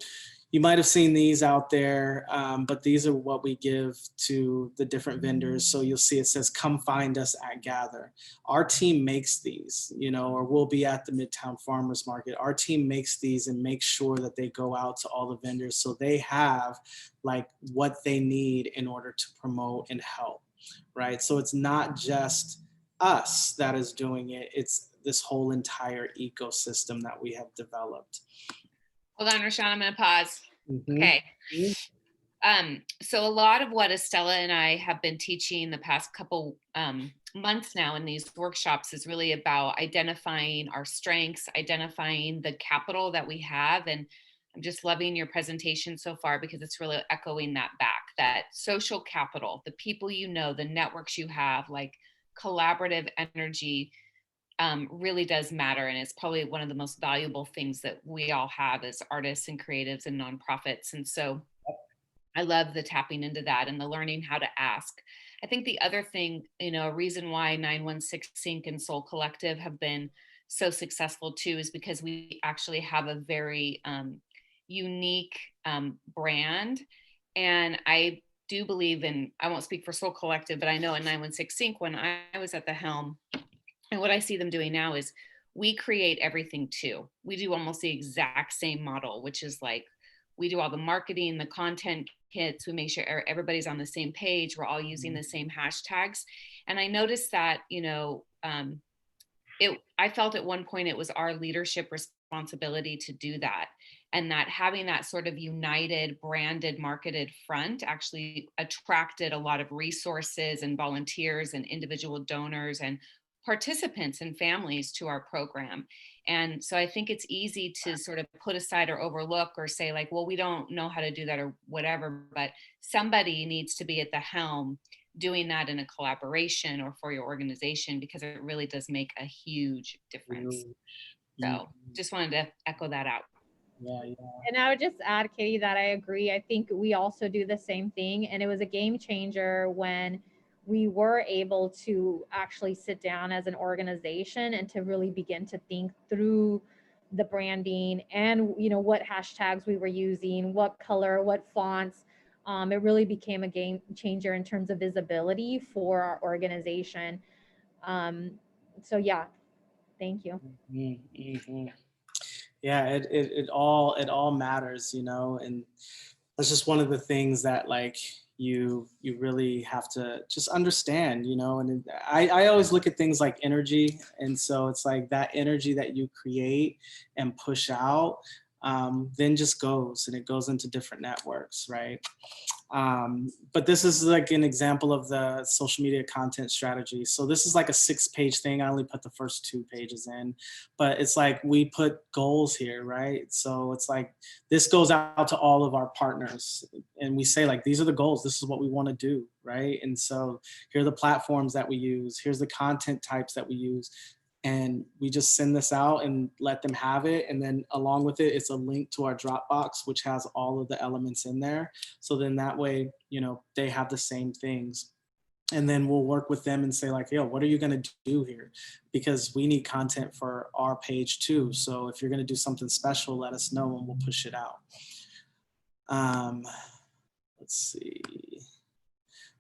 you might have seen these out there, but these are what we give to the different vendors. So you'll see it says, come find us at Gather. Our team makes these, you know, or we'll be at the Midtown Farmers Market. Our team makes these and makes sure that they go out to all the vendors so they have like what they need in order to promote and help, right? So it's not just us that is doing it. It's this whole entire ecosystem that we have developed. Hold on, Roshaun, I'm gonna pause. Mm-hmm. Okay. So a lot of what Estella and I have been teaching the past couple months now in these workshops is really about identifying our strengths, identifying the capital that we have. And I'm just loving your presentation so far because it's really echoing that back, that social capital, the people you know, the networks you have, like collaborative energy, really does matter. And it's probably one of the most valuable things that we all have as artists and creatives and nonprofits. And so I love the tapping into that and the learning how to ask. I think the other thing, you know, a reason why 916 Sync and Soul Collective have been so successful too, is because we actually have a very unique brand. And I do believe in, I won't speak for Soul Collective, but I know in 916 Sync, when I was at the helm, and what I see them doing now is we create everything too. We do almost the exact same model, which is like, we do all the marketing, the content kits, we make sure everybody's on the same page, we're all using the same hashtags. And I noticed that, you know, I felt at one point it was our leadership responsibility to do that. And that having that sort of united, branded, marketed front actually attracted a lot of resources and volunteers and individual donors and participants and families to our program. And so I think it's easy to sort of put aside or overlook or say like, well, we don't know how to do that or whatever, but somebody needs to be at the helm doing that in a collaboration or for your organization, because it really does make a huge difference. So just wanted to echo that out. Yeah. And I would just add, Katie, that I agree. I think we also do the same thing. And it was a game changer when we were able to actually sit down as an organization and to really begin to think through the branding and, you know, what hashtags we were using, what color, what fonts. It really became a game changer in terms of visibility for our organization. So yeah, thank you. Mm-hmm. Yeah, it all matters, you know, and that's just one of the things that like you really have to just understand, you know. And I always look at things like energy, and so it's like that energy that you create and push out, then just goes and it goes into different networks, right? But this is like an example of the social media content strategy. So this is like a 6-page thing. I only put the first 2 pages in, but it's like we put goals here, right? So it's like this goes out to all of our partners and we say like, these are the goals. This is what we want to do, right? And so here are the platforms that we use. Here's the content types that we use. And we just send this out and let them have it. And then along with it, it's a link to our Dropbox, which has all of the elements in there. So then that way, you know, they have the same things. And then we'll work with them and say like, yo, what are you going to do here? Because we need content for our page too. So if you're going to do something special, let us know and we'll push it out. Let's see.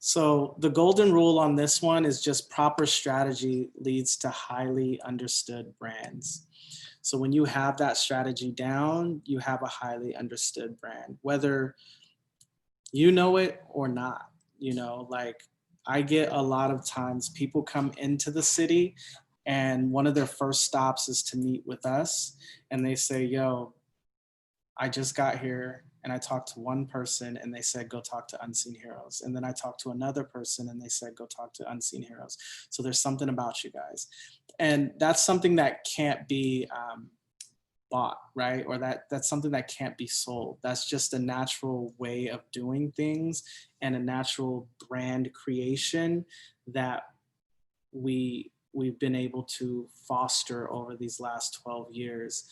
So the golden rule on this one is just proper strategy leads to highly understood brands. So when you have that strategy down, you have a highly understood brand, whether you know it or not. You know, like I get a lot of times people come into the city and one of their first stops is to meet with us and they say, yo, I just got here and I talked to one person and they said, go talk to Unseen Heroes. And then I talked to another person and they said, go talk to Unseen Heroes. So there's something about you guys. And that's something that can't be bought, right? Or that's something that can't be sold. That's just a natural way of doing things and a natural brand creation that we've been able to foster over these last 12 years.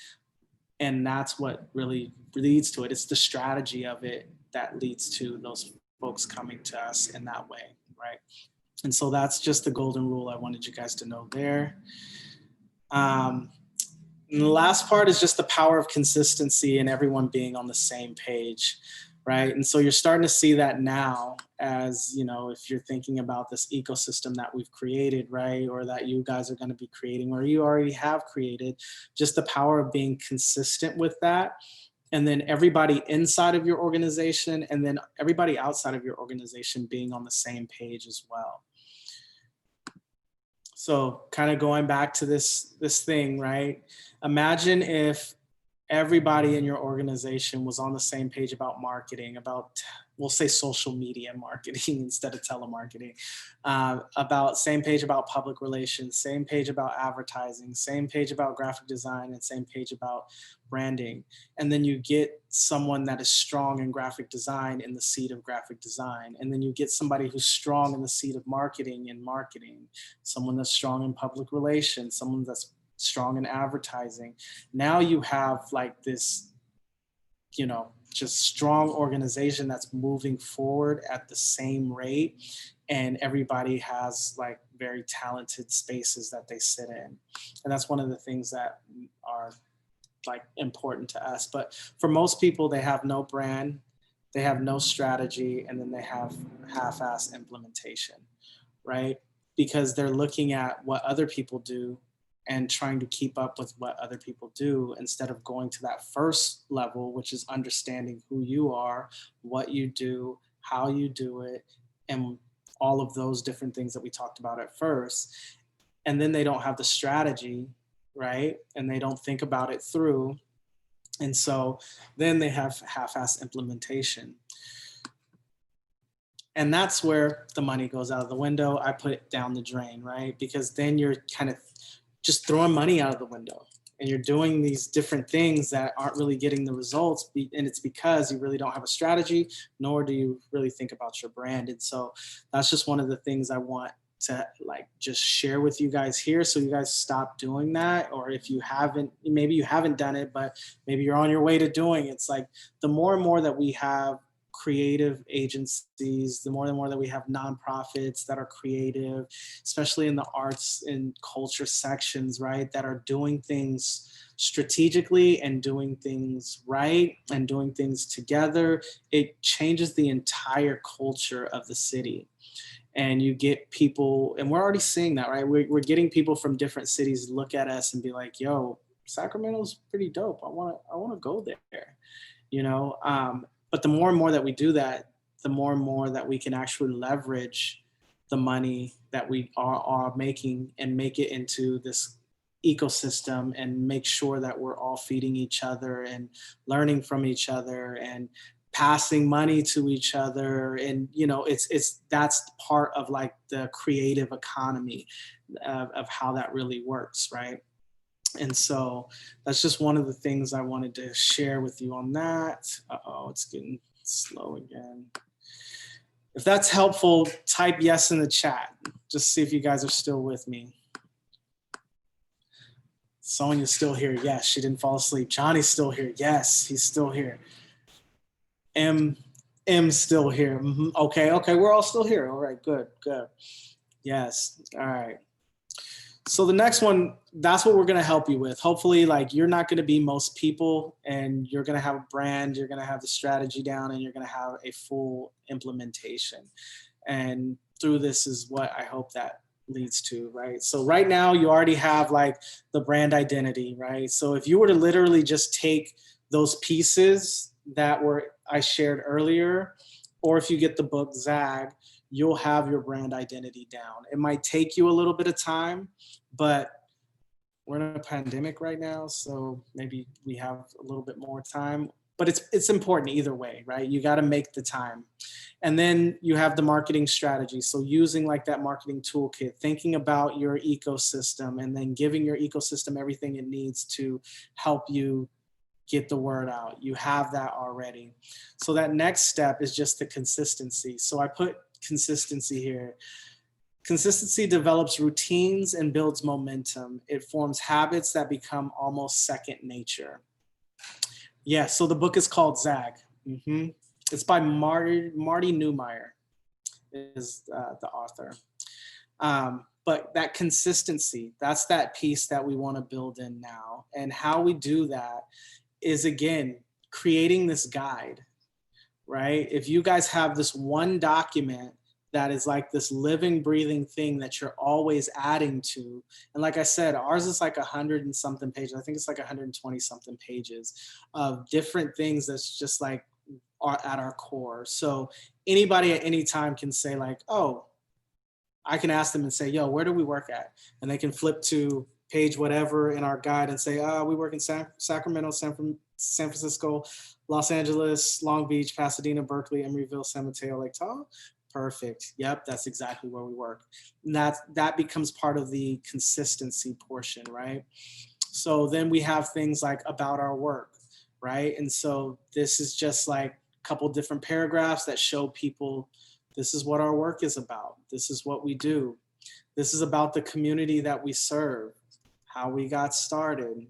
And that's what really leads to it. It's the strategy of it that leads to those folks coming to us in that way, right? And so that's just the golden rule I wanted you guys to know there. And the last part is just the power of consistency and everyone being on the same page, right? And so you're starting to see that now as, you know, if you're thinking about this ecosystem that we've created, right? Or that you guys are going to be creating, or you already have created, just the power of being consistent with that. And then everybody inside of your organization and then everybody outside of your organization being on the same page as well. So kind of going back to this thing, right? Imagine if everybody in your organization was on the same page about marketing, about, we'll say social media marketing instead of telemarketing, about same page about public relations, same page about advertising, same page about graphic design, and same page about branding. And then you get someone that is strong in graphic design in the seat of graphic design. And then you get somebody who's strong in the seat of marketing in marketing, someone that's strong in public relations, someone that's strong in advertising. Now you have like this, you know, just strong organization that's moving forward at the same rate. And everybody has like very talented spaces that they sit in. And that's one of the things that are like important to us. But for most people, they have no brand, they have no strategy, and then they have half-ass implementation, right? Because they're looking at what other people do and trying to keep up with what other people do instead of going to that first level, which is understanding who you are, what you do, how you do it, and all of those different things that we talked about at first. And then they don't have the strategy, right? And they don't think about it through. And so then they have half-ass implementation. And that's where the money goes out of the window. I put it down the drain, right? Because then you're kind of just throwing money out of the window and you're doing these different things that aren't really getting the results. And it's because you really don't have a strategy, nor do you really think about your brand. And so that's just one of the things I want to like just share with you guys here, so you guys stop doing that. Or if you haven't, maybe you haven't done it, but maybe you're on your way to doing it. It's like the more and more that we have creative agencies, the more and more that we have nonprofits that are creative, especially in the arts and culture sections, right, that are doing things strategically and doing things right and doing things together, it changes the entire culture of the city. And you get people, and we're already seeing that, right? We're getting people from different cities look at us and be like, yo, Sacramento's pretty dope. I want to go there, you know? But the more and more that we do that, the more and more that we can actually leverage the money that we are making and make it into this ecosystem, and make sure that we're all feeding each other and learning from each other and passing money to each other. And, you know, that's part of like the creative economy of how that really works, right? And so that's just one of the things I wanted to share with you on that. Uh-oh, it's getting slow again. If that's helpful, type yes in the chat. Just see if you guys are still with me. Sonia's still here. Yes, she didn't fall asleep. Johnny's still here. Yes, he's still here. M's still here. Mm-hmm. Okay, we're all still here. All right, good. Yes, all right. So the next one, that's what we're gonna help you with. Hopefully, like, you're not gonna be most people, and you're gonna have a brand, you're gonna have the strategy down, and you're gonna have a full implementation. And through this is what I hope that leads to, right? So right now you already have like the brand identity, right? So if you were to literally just take those pieces that I shared earlier, or if you get the book Zag, you'll have your brand identity down. It might take you a little bit of time, but we're in a pandemic right now, so maybe we have a little bit more time. But it's important either way, right? You got to make the time. And then you have the marketing strategy. So using like that marketing toolkit, thinking about your ecosystem, and then giving your ecosystem everything it needs to help you get the word out. You have that already. So that next step is just the consistency. So I put consistency here. Consistency develops routines and builds momentum. It forms habits that become almost second nature. Yeah, so the book is called Zag. Mm-hmm. It's by Marty Neumeier is the author. But that consistency, that's that piece that we want to build in now. And how we do that is, again, creating this guide, right? If you guys have this one document that is like this living, breathing thing that you're always adding to. And like I said, ours is like 100 and something pages. I think it's like 120 something pages of different things that's just like are at our core. So anybody at any time can say like, oh, I can ask them and say, yo, where do we work at? And they can flip to page whatever in our guide and say, we work in Sacramento, San Francisco, Los Angeles, Long Beach, Pasadena, Berkeley, Emeryville, San Mateo, Lake Tahoe. Perfect. Yep, that's exactly where we work. And that becomes part of the consistency portion, right? So then we have things like about our work, right? And so this is just like a couple different paragraphs that show people this is what our work is about. This is what we do. This is about the community that we serve, how we got started.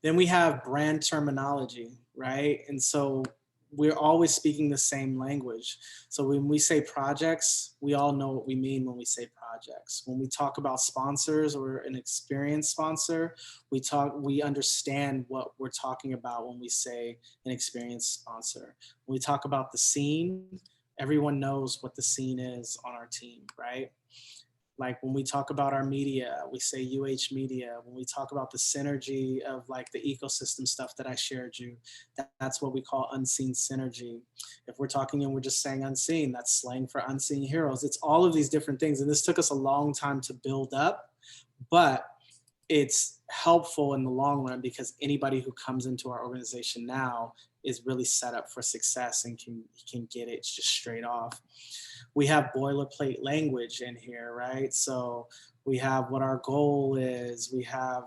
Then we have brand terminology, right? And so we're always speaking the same language. So when we say projects, we all know what we mean when we say projects. When we talk about sponsors or an experienced sponsor, we understand what we're talking about when we say an experienced sponsor. When we talk about the scene, everyone knows what the scene is on our team, right? Like when we talk about our media, we say UH Media. When we talk about the synergy of like the ecosystem stuff that I shared you, that's what we call unseen synergy. If we're talking and we're just saying unseen, that's slang for unseen heroes. It's all of these different things. And this took us a long time to build up, but it's helpful in the long run because anybody who comes into our organization now is really set up for success and can get it just straight off. We have boilerplate language in here, right? So we have what our goal is. We have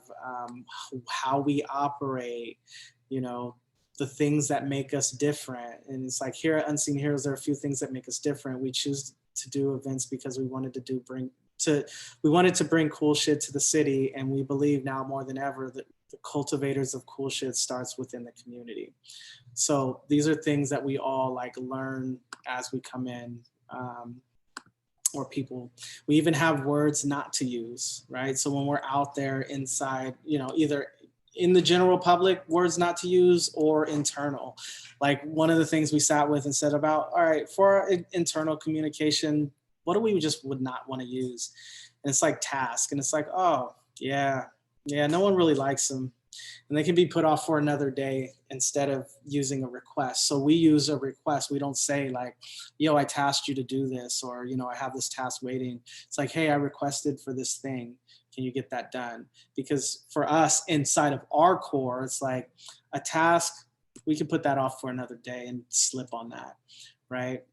how we operate, you know, the things that make us different. And it's like here at Unseen Heroes, there are a few things that make us different. We choose to do events because we wanted to bring cool shit to the city, and we believe now more than ever that the cultivators of cool shit starts within the community. So these are things that we all like learn as we come in, or people. We even have words not to use, right? So when we're out there inside, either in the general public, words not to use, or internal. Like one of the things we sat with and said about, all right, for our internal communication, what do we just would not want to use? And it's like task. And it's like, oh, yeah, no one really likes them. And they can be put off for another day instead of using a request. So we use a request. We don't say like, yo, I tasked you to do this, or, I have this task waiting. It's like, hey, I requested for this thing. Can you get that done? Because for us inside of our core, it's like a task, we can put that off for another day and slip on that, right?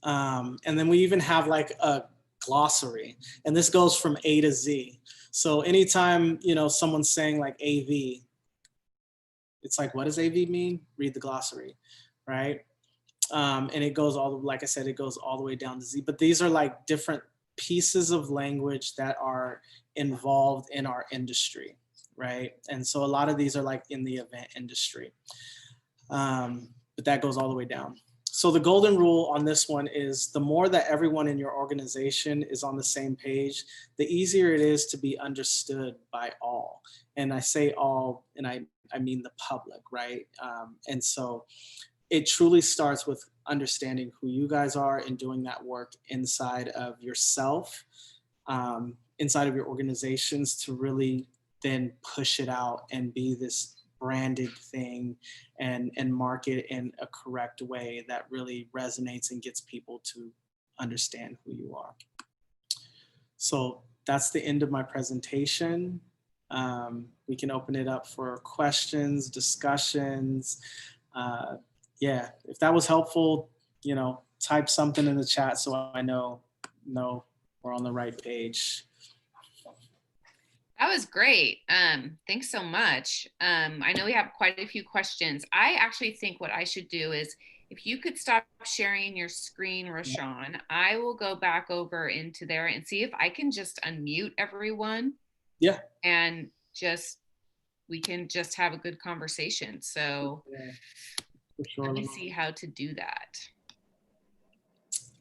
And then we even have like a glossary, and this goes from A to Z. So anytime, someone's saying like AV, it's like, what does AV mean? Read the glossary, right? And it goes like I said, it goes all the way down to Z, but these are like different pieces of language that are involved in our industry, right? And so a lot of these are like in the event industry, but that goes all the way down. So the golden rule on this one is the more that everyone in your organization is on the same page, the easier it is to be understood by all. And I say all, and I mean the public, right? And so it truly starts with understanding who you guys are and doing that work inside of yourself, inside of your organizations, to really then push it out and be this branded thing and market in a correct way that really resonates and gets people to understand who you are. So that's the end of my presentation. We can open it up for questions, discussions. Yeah, if that was helpful, type something in the chat so I know we're on the right page. That was great. Thanks so much. I know we have quite a few questions. I actually think what I should do is, if you could stop sharing your screen, Roshaun, I will go back over into there and see if I can just unmute everyone. Yeah. And we can just have a good conversation. So yeah, for sure. Let me see how to do that.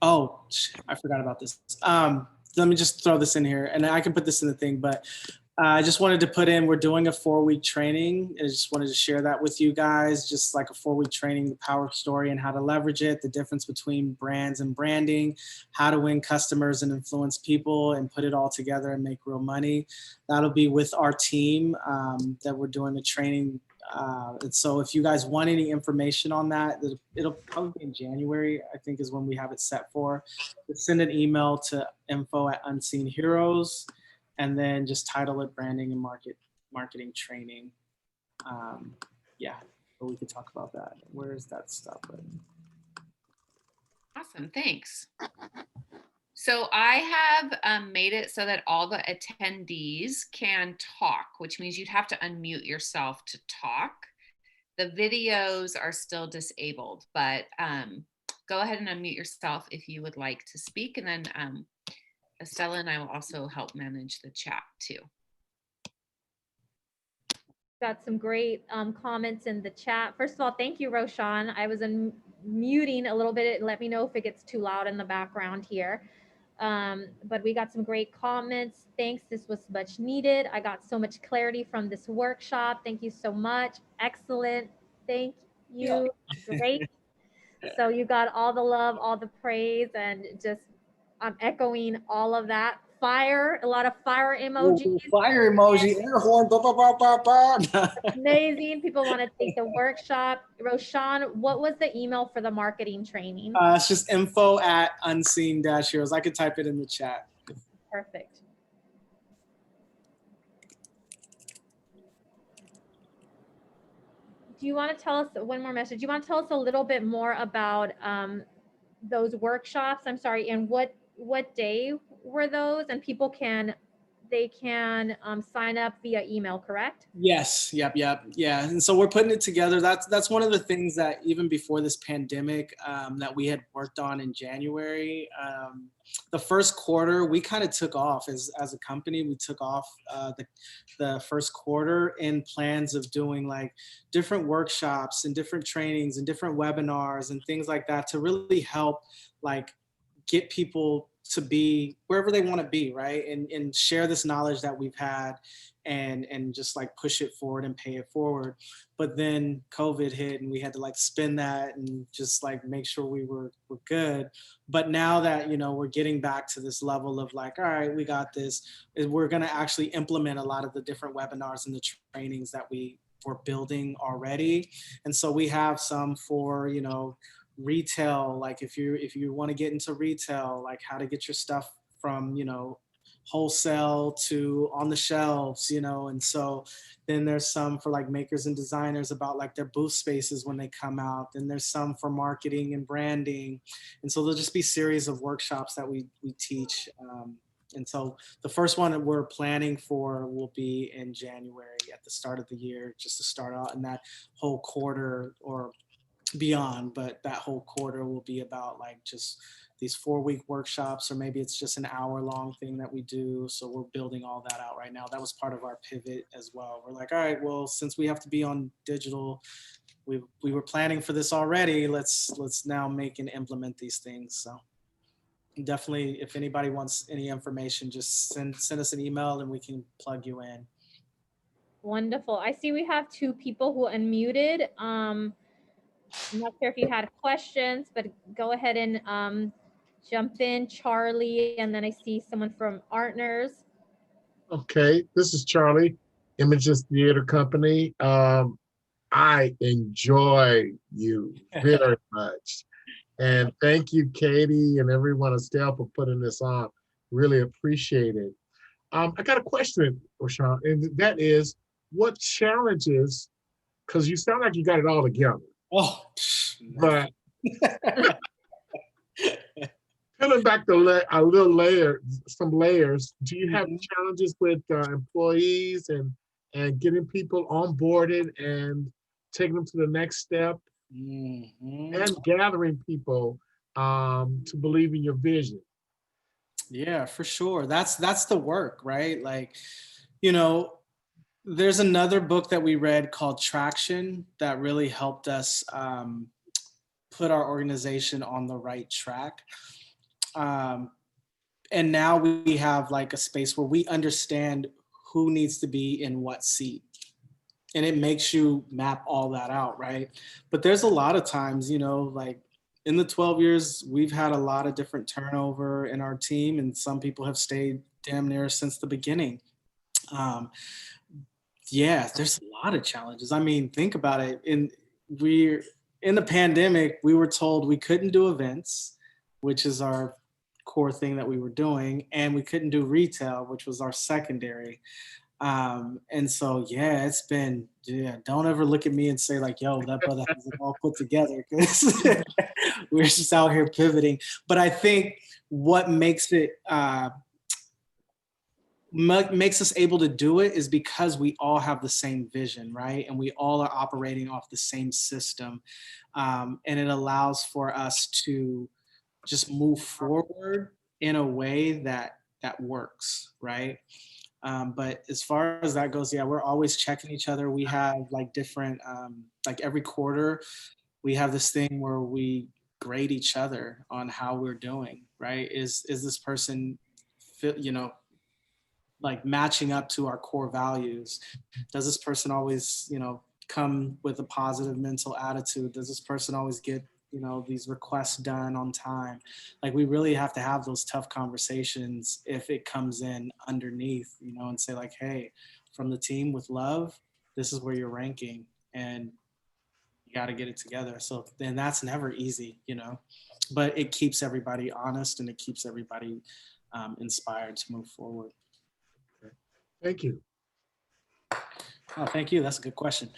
Oh, I forgot about this. Let me just throw this in here, and I can put this in the thing, but I just wanted to put in, we're doing a 4-week training. I just wanted to share that with you guys, just like a 4-week training, the power of story and how to leverage it, the difference between brands and branding, how to win customers and influence people and put it all together and make real money. That'll be with our team that we're doing the training. And so if you guys want any information on that, it'll probably be in January, I think is when we have it set for. Just send an email to info@unseenheroes. And then just title it branding and marketing training. Yeah, but we could talk about that. Where's that stuff? Awesome, thanks. So I have made it so that all the attendees can talk, which means you'd have to unmute yourself to talk. The videos are still disabled, but go ahead and unmute yourself if you would like to speak, and then Estella and I will also help manage the chat too. Got some great comments in the chat. First of all, thank you, Roshaun. I was muting a little bit. Let me know if it gets too loud in the background here. But we got some great comments. Thanks, this was much needed. I got so much clarity from this workshop. Thank you so much. Excellent. Thank you. Yeah. Great. So you got all the love, all the praise, and just I'm echoing all of that. Fire, a lot of fire emojis. Ooh, fire emoji, air horn, bah, bah, bah, bah, bah. Amazing. People want to take the workshop. Roshaun, what was the email for the marketing training? It's just info@unseen-heroes. I could type it in the chat. Perfect. Do you want to tell us one more message? Do you want to tell us a little bit more about those workshops? I'm sorry, and what day were those? And people can they can sign up via email, correct? Yes, yep. Yeah. And so we're putting it together. That's one of the things that even before this pandemic that we had worked on in January. The first quarter, we kind of took off as a company. We took off the first quarter in plans of doing like different workshops and different trainings and different webinars and things like that to really help like get people to be wherever they want to be, right? And share this knowledge that we've had and just like push it forward and pay it forward. But then COVID hit and we had to like spin that and just like make sure we were good. But now that, you know, we're getting back to this level of like, all right, we got this, we're going to actually implement a lot of the different webinars and the trainings that we were building already. And so we have some for, you know, retail, like if you want to get into retail, like how to get your stuff from, you know, wholesale to on the shelves, you know. And so then there's some for like makers and designers about like their booth spaces when they come out. Then there's some for marketing and branding. And so there'll just be series of workshops that we teach. And so the first one that we're planning for will be in January at the start of the year, just to start out in that whole quarter or beyond, but that whole quarter will be about like just these 4-week workshops, or maybe it's just an hour-long thing that we do. So we're building all that out right now. That was part of our pivot as well. We're like, all right, well, since we have to be on digital, we were planning for this already. Let's now make and implement these things. So definitely, if anybody wants any information, just send us an email and we can plug you in. Wonderful. I see we have 2 people who unmuted. I'm not sure if you had questions, but go ahead and jump in, Charlie. And then I see someone from Artners. Okay, this is Charlie, Images Theater Company. I enjoy you very much. And thank you, Katie and everyone, Estelle, for putting this on. Really appreciate it. I got a question, Roshaun, and that is, what challenges, because you sound like you got it all together. Oh, But peeling back a little layer, some layers, do you have challenges with employees and getting people onboarded and taking them to the next step and gathering people to believe in your vision? Yeah, for sure. That's the work, right? Like, you know, there's another book that we read called Traction that really helped us put our organization on the right track. And now we have like a space where we understand who needs to be in what seat. And it makes you map all that out, right? But there's a lot of times, you know, like in the 12 years, we've had a lot of different turnover in our team, and some people have stayed damn near since the beginning. Yeah, there's a lot of challenges. I mean, think about it. In the pandemic, we were told we couldn't do events, which is our core thing that we were doing, and we couldn't do retail, which was our secondary. And so, yeah, it's been, don't ever look at me and say like, yo, that brother has it all put together, because we're just out here pivoting. But I think what makes it, makes us able to do it is because we all have the same vision, right? And we all are operating off the same system. And it allows for us to just move forward in a way that works, right? But as far as that goes, yeah, we're always checking each other. We have like different, like every quarter, we have this thing where we grade each other on how we're doing, right? Is this person, you know, like matching up to our core values? Does this person always, you know, come with a positive mental attitude? Does this person always get, you know, these requests done on time? Like, we really have to have those tough conversations if it comes in underneath, you know, and say like, hey, from the team with love, this is where you're ranking and you got to get it together. So then that's never easy, you know, but it keeps everybody honest and it keeps everybody inspired to move forward. Thank you. Oh, thank you. That's a good question.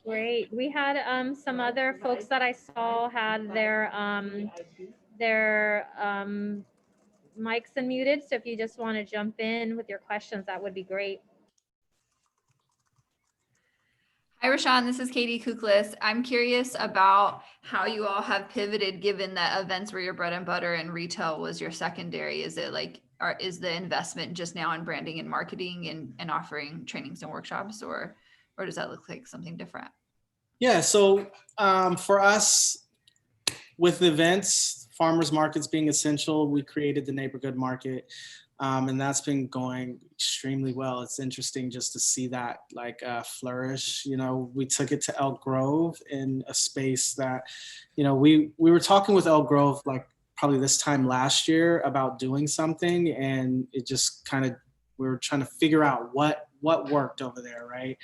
Great. We had some other folks that I saw had their mic's unmuted, so if you just want to jump in with your questions, that would be great. Hi, Roshaun. This is Katie Kuklis. I'm curious about how you all have pivoted, given that events were your bread and butter and retail was your secondary. Is it like, or is the investment just now in branding and marketing and offering trainings and workshops, or does that look like something different? Yeah, so for us, with events, farmers markets being essential, we created the neighborhood market, and that's been going extremely well. It's interesting just to see that like flourish. You know, we took it to Elk Grove in a space that, you know, we were talking with Elk Grove like probably this time last year about doing something, and it just kind of, we were trying to figure out what worked over there, right?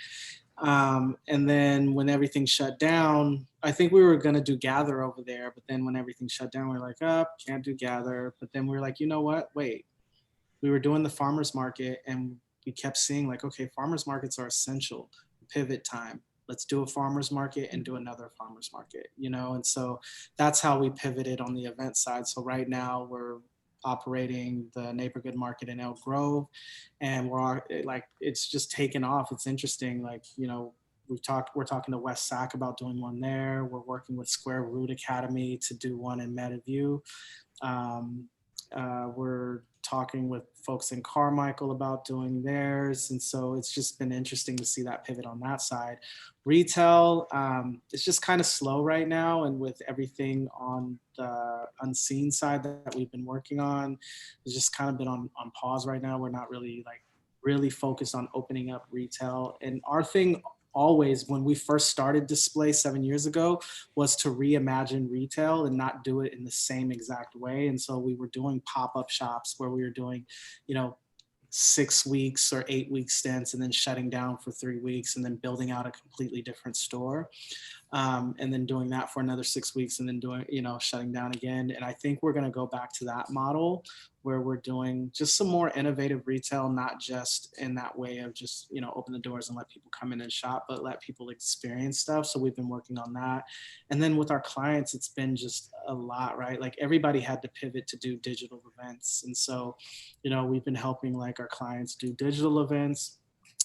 And then when everything shut down, I think we were going to do Gather over there. But then when everything shut down, we were like, oh, can't do Gather. But then we were like, you know what? Wait, we were doing the farmers market and we kept seeing like, okay, farmers markets are essential. Pivot time. Let's do a farmers market and do another farmers market, you know? And so that's how we pivoted on the event side. So right now we're operating the neighborhood market in Elk Grove, and we're like, it's just taken off. It's interesting. Like, you know, we're talking to West Sac about doing one there. We're working with Square Root Academy to do one in Meadowview. We're talking with folks in Carmichael about doing theirs. And so it's just been interesting to see that pivot on that side. Retail, it's just kind of slow right now. And with everything on the unseen side that we've been working on, it's just kind of been on pause right now. We're not really focused on opening up retail. And our thing always, when we first started Display 7 years ago, was to reimagine retail and not do it in the same exact way. And so we were doing pop-up shops where we were doing, you know, 6 weeks or 8 week stints and then shutting down for 3 weeks and then building out a completely different store. And then doing that for another 6 weeks and then doing, you know, shutting down again. And I think we're going to go back to that model where we're doing just some more innovative retail, not just in that way of just, you know, open the doors and let people come in and shop, but let people experience stuff. So we've been working on that. And then with our clients, it's been just a lot, right? Like everybody had to pivot to do digital events. And so, you know, we've been helping like our clients do digital events.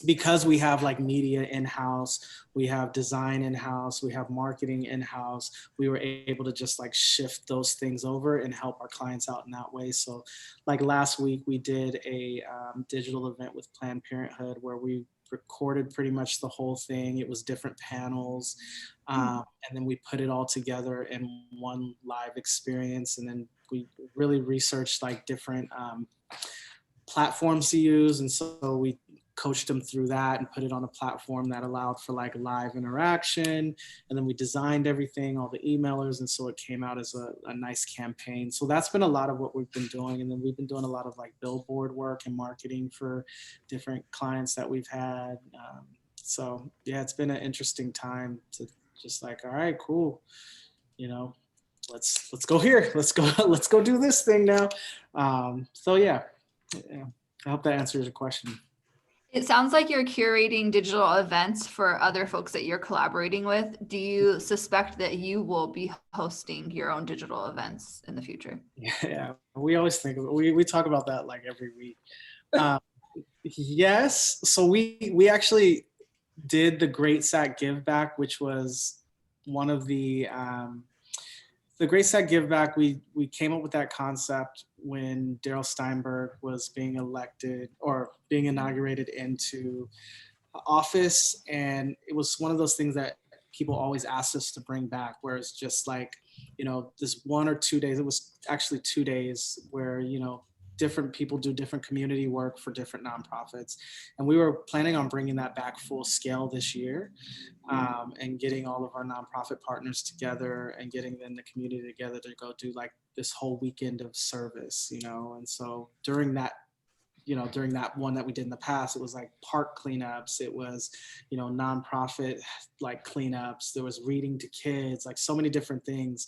Because we have like media in-house, we have design in-house, we have marketing in-house, we were able to just like shift those things over and help our clients out in that way. So like last week we did a digital event with Planned Parenthood where we recorded pretty much the whole thing. It was different panels. And then we put it all together in one live experience. And then we really researched like different platforms to use. And so we coached them through that and put it on a platform that allowed for like live interaction. And then we designed everything, all the emailers. And so it came out as a nice campaign. So that's been a lot of what we've been doing. And then we've been doing a lot of like billboard work and marketing for different clients that we've had. So yeah, it's been an interesting time to just like, all right, cool. You know, let's go here. Let's go do this thing now. So yeah, I hope that answers your question. It sounds like you're curating digital events for other folks that you're collaborating with. Do you suspect that you will be hosting your own digital events in the future? Yeah, we always think of it. We talk about that like every week. Yes, so we actually did the Great Sack Give Back, which was one of the Great Sack Give Back. We came up with that concept when Daryl Steinberg was being elected or being inaugurated into office. And it was one of those things that people always asked us to bring back, where it's just like, you know, this 1 or 2 days, it was actually 2 days where, you know, different people do different community work for different nonprofits. And we were planning on bringing that back full scale this year, and getting all of our nonprofit partners together and getting then the community together to go do like this whole weekend of service, you know. And so during that, you know, during that one that we did in the past, it was like park cleanups, it was, you know, nonprofit like cleanups, there was reading to kids, like so many different things.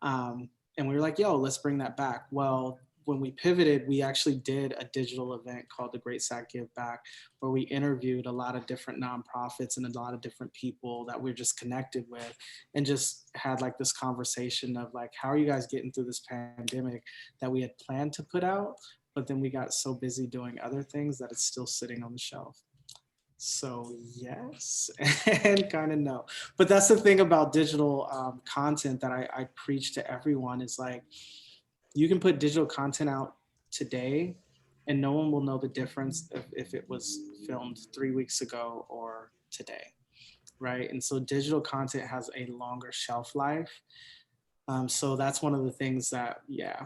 And we were like, yo, let's bring that back. Well, when we pivoted, we actually did a digital event called the Great Sack Give Back, where we interviewed a lot of different nonprofits and a lot of different people that we're just connected with, and just had like this conversation of like, how are you guys getting through this pandemic that we had planned to put out, but then we got so busy doing other things that it's still sitting on the shelf. So yes, and kind of no. But that's the thing about digital content that I preach to everyone is like, you can put digital content out today and no one will know the difference if it was filmed 3 weeks ago or today, right? And so digital content has a longer shelf life. So that's one of the things that, yeah,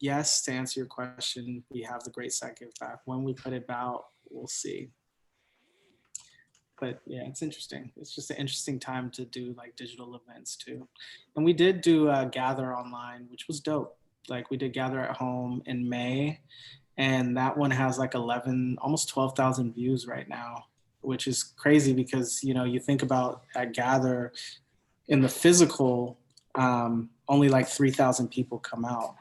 yes, to answer your question, we have the Great Sack Give Back. When we put it out, we'll see. But yeah, it's interesting. It's just an interesting time to do like digital events too. And we did do Gather online, which was dope. Like we did Gather at Home in May, and that one has like 11, almost 12,000 views right now, which is crazy because, you know, you think about at Gather in the physical, only like 3,000 people come out.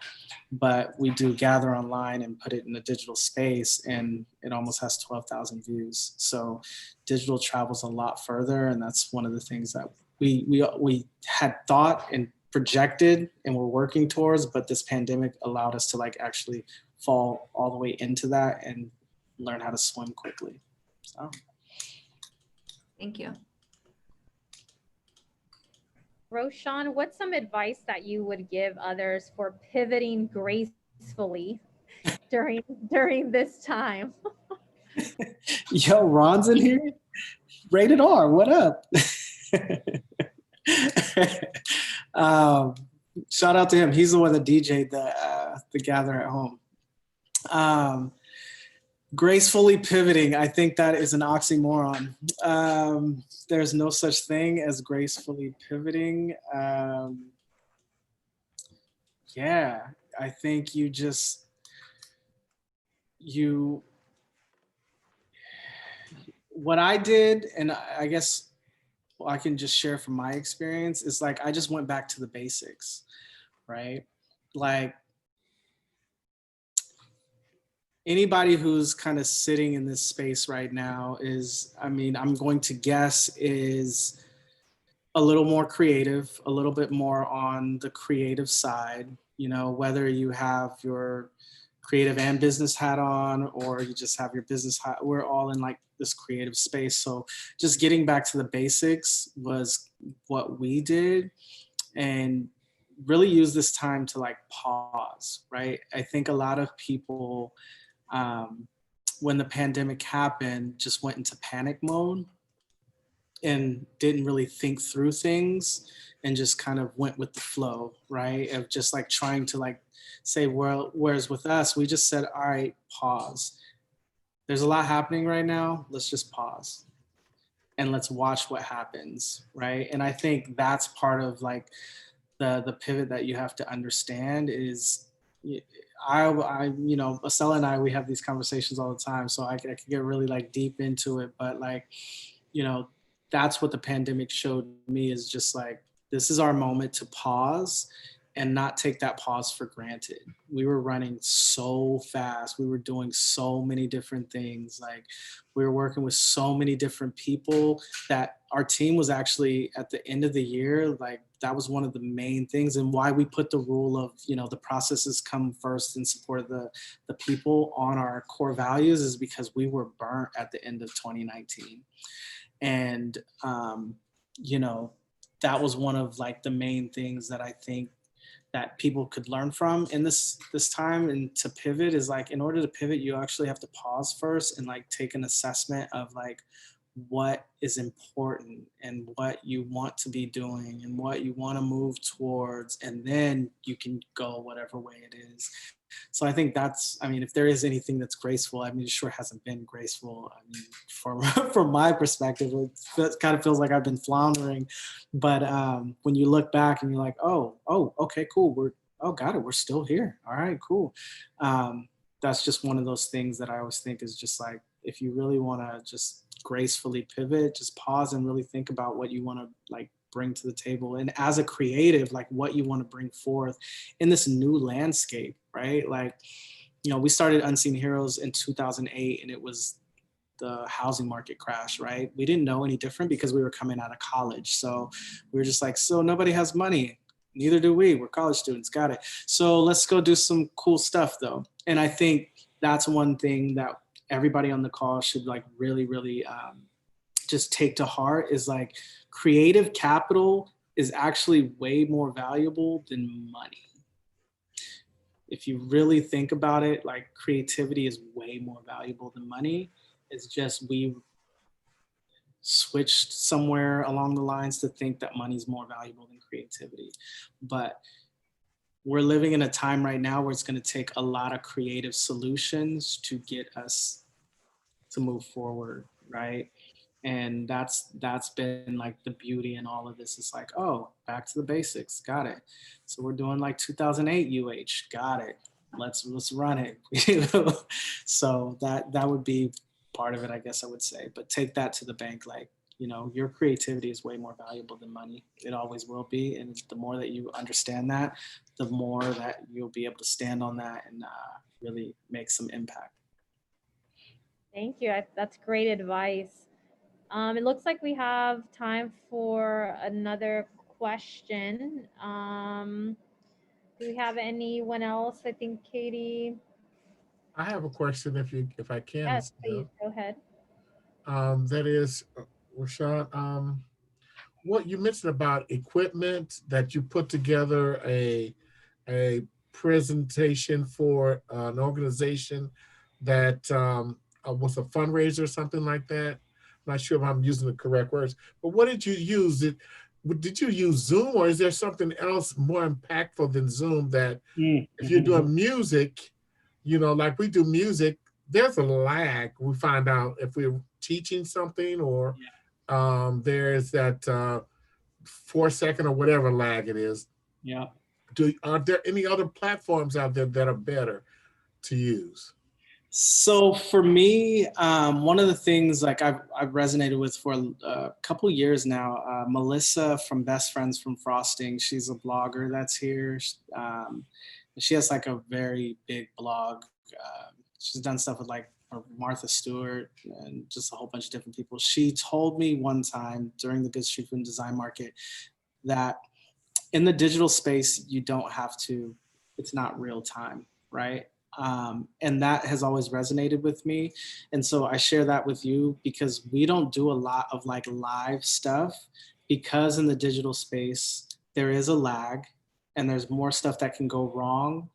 But we do Gather online and put it in a digital space and it almost has 12,000 views. So digital travels a lot further. And that's one of the things that we had thought and projected and we're working towards, but this pandemic allowed us to like actually fall all the way into that and learn how to swim quickly. So. Thank you. Roshaun, what's some advice that you would give others for pivoting gracefully during this shout Yo, Ron's in here. Rated R, what up? Shout out to him. He's the one that DJ'd the Gather at Home. Gracefully pivoting, I think that is an oxymoron. There's no such thing as gracefully pivoting. Yeah, I think what I did, and I guess I can just share from my experience, is like, I just went back to the basics, right? Like, anybody who's kind of sitting in this space right now is, I mean, I'm going to guess is a little more creative, a little bit more on the creative side, you know, whether you have your creative and business hat on, or you just have your business hat, we're all in like this creative space. So just getting back to the basics was what we did, and really use this time to like pause, right? I think a lot of people, when the pandemic happened, just went into panic mode and didn't really think through things and just kind of went with the flow, right? Of just like trying to like say, well, whereas with us, we just said, all right, pause. There's a lot happening right now. Let's just pause and let's watch what happens, right? And I think that's part of like the pivot that you have to understand is, I, you know, Estella and I, we have these conversations all the time, so I could get really like deep into it, but like, you know, that's what the pandemic showed me, is just like, this is our moment to pause and not take that pause for granted. We were running so fast. We were doing so many different things. Like, we were working with so many different people that our team was actually, at the end of the year, like, that was one of the main things, and why we put the rule of, you know, the processes come first in support of the people on our core values, is because we were burnt at the end of 2019. And, you know, that was one of like the main things that I think that people could learn from in this time. And to pivot is like, in order to pivot, you actually have to pause first and like take an assessment of like what is important and what you want to be doing and what you want to move towards, and then you can go whatever way it is. So I think that's, I mean, if there is anything that's graceful, I mean, it sure hasn't been graceful. I mean, from my perspective, it kind of feels like I've been floundering. But when you look back and you're like, oh, okay, cool. Got it. We're still here. All right, cool. That's just one of those things that I always think is just like, if you really want to just gracefully pivot, just pause and really think about what you want to like bring to the table. And as a creative, like what you want to bring forth in this new landscape, right? Like, you know, we started Unseen Heroes in 2008 and it was the housing market crash, right? We didn't know any different because we were coming out of college. So we were just like, so nobody has money. Neither do we. We're college students, got it. So let's go do some cool stuff though. And I think that's one thing that everybody on the call should like really, really just take to heart is like creative capital is actually way more valuable than money. If you really think about it, like creativity is way more valuable than money. It's just we switched somewhere along the lines to think that money's more valuable than creativity. But we're living in a time right now where it's going to take a lot of creative solutions to get us to move forward, right? And that's been like the beauty in all of this. It's like, oh, back to the basics, got it. So we're doing like 2008 UH, got it. Let's run it. So that would be part of it, I guess I would say. But take that to the bank, like, you know, your creativity is way more valuable than money. It always will be. And the more that you understand that, the more that you'll be able to stand on that and really make some impact. Thank you. That's great advice. It looks like we have time for another question. Do we have anyone else? I think Katie. I have a question if I can. Yes, please go ahead. That is, Roshaun, what you mentioned about equipment that you put together a presentation for an organization that was a fundraiser or something like that. I'm not sure if I'm using the correct words, but what did you use? Did you use Zoom or is there something else more impactful than Zoom that if you're doing music, you know, like we do music, there's a lag. We find out if we're teaching something or there's that 4-second or whatever lag it is. Yeah. Are there any other platforms out there that are better to use? So for me, one of the things like I've resonated with for a couple years now, Melissa from Best Friends from Frosting, she's a blogger that's here. She has like a very big blog. She's done stuff with like Martha Stewart and just a whole bunch of different people. She told me one time during the Good Street Food and Design Market that in the digital space, you don't have to, it's not real time, right? And that has always resonated with me. And so I share that with you because we don't do a lot of like live stuff because in the digital space, there is a lag and there's more stuff that can go wrong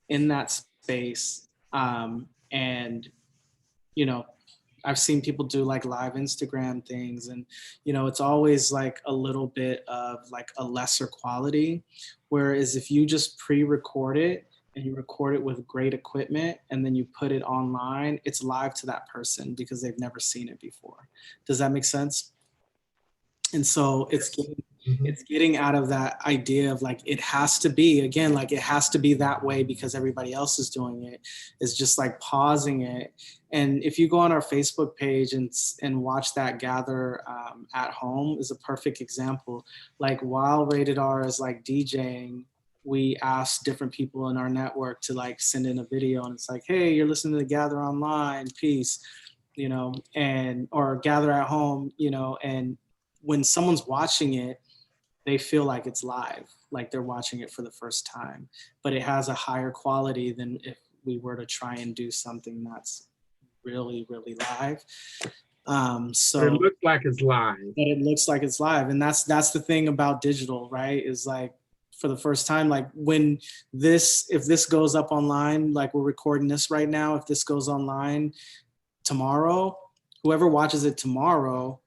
in that space. And, you know, I've seen people do like live Instagram things and, you know, it's always like a little bit of like a lesser quality. Whereas if you just pre-record it and you record it with great equipment and then you put it online, it's live to that person because they've never seen it before. Does that make sense? And so it's getting out of that idea of like, it has to be, again, like it has to be that way because everybody else is doing it. It's just like pausing it. And if you go on our Facebook page and watch that gather at home is a perfect example. Like while Rated R is like DJing, we asked different people in our network to like send in a video and it's like, hey, you're listening to Gather Online, peace, you know, and, or Gather at Home, you know, and when someone's watching it, they feel like it's live, like they're watching it for the first time, but it has a higher quality than if we were to try and do something that's really, really live. So it looks like it's live. But it looks like it's live. And that's the thing about digital, right? Is like for the first time, like when if this goes up online, like we're recording this right now, if this goes online tomorrow, whoever watches it tomorrow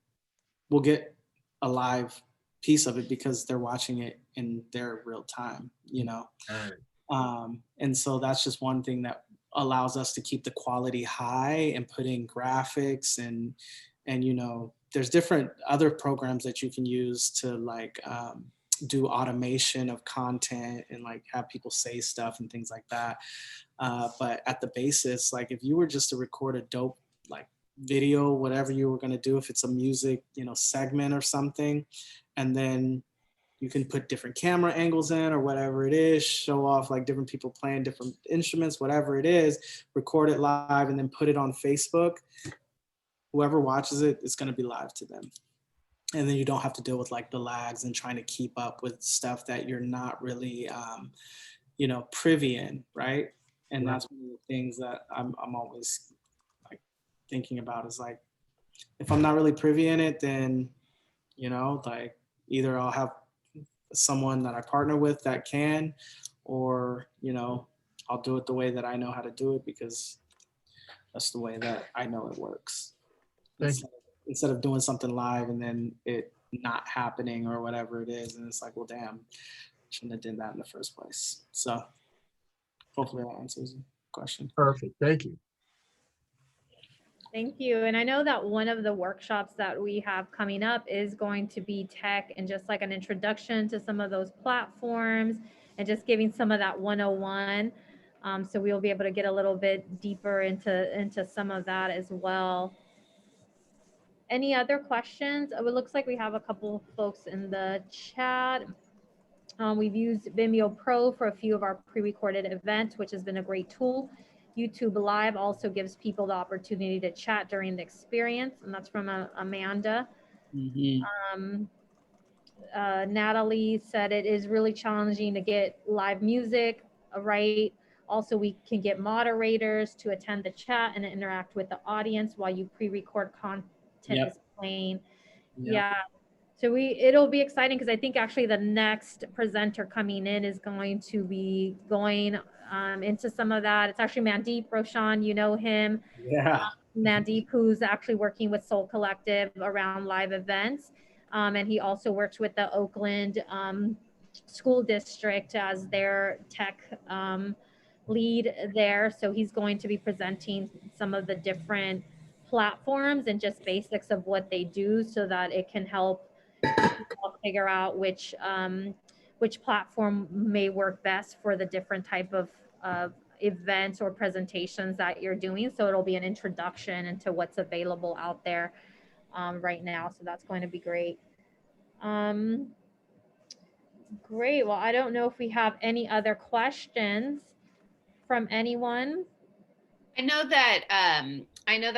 will get a live piece of it because they're watching it in their real time, you know? Right. And so that's just one thing that allows us to keep the quality high and put in graphics and you know, there's different other programs that you can use to like do automation of content and like have people say stuff and things like that. But at the basis, like if you were just to record a dope like video, whatever you were going to do, if it's a music, you know, segment or something, and then you can put different camera angles in or whatever it is, show off like different people playing different instruments, whatever it is, record it live and then put it on Facebook. Whoever watches it, it's going to be live to them. And then you don't have to deal with like the lags and trying to keep up with stuff that you're not really, you know, privy in, right? And that's one of the things that I'm always like thinking about is like, if I'm not really privy in it, then, you know, like either I'll have someone that I partner with that can, or, you know, I'll do it the way that I know how to do it because that's the way that I know it works. Thank you. Instead of doing something live and then it not happening or whatever it is. And it's like, well, damn, shouldn't have done that in the first place. So hopefully that answers the question. Perfect. Thank you. Thank you. And I know that one of the workshops that we have coming up is going to be tech and just like an introduction to some of those platforms and just giving some of that 101. So we'll be able to get a little bit deeper into some of that as well. Any other questions? Oh, it looks like we have a couple folks in the chat. We've used Vimeo Pro for a few of our pre-recorded events, which has been a great tool. YouTube Live also gives people the opportunity to chat during the experience, and that's from Amanda. Natalie said it is really challenging to get live music right. Also, we can get moderators to attend the chat and interact with the audience while you pre-record content is playing. Yeah. So it'll be exciting because I think actually the next presenter coming in is going to be going into some of that. It's actually Mandeep Roshaun, you know him. Yeah. Mandeep, who's actually working with Soul Collective around live events. And he also works with the Oakland School District as their tech lead there. So he's going to be presenting some of the different platforms and just basics of what they do so that it can help people figure out which platform may work best for the different type of events or presentations that you're doing. So it'll be an introduction into what's available out there right now. So that's going to be great. Great. Well, I don't know if we have any other questions from anyone. I know that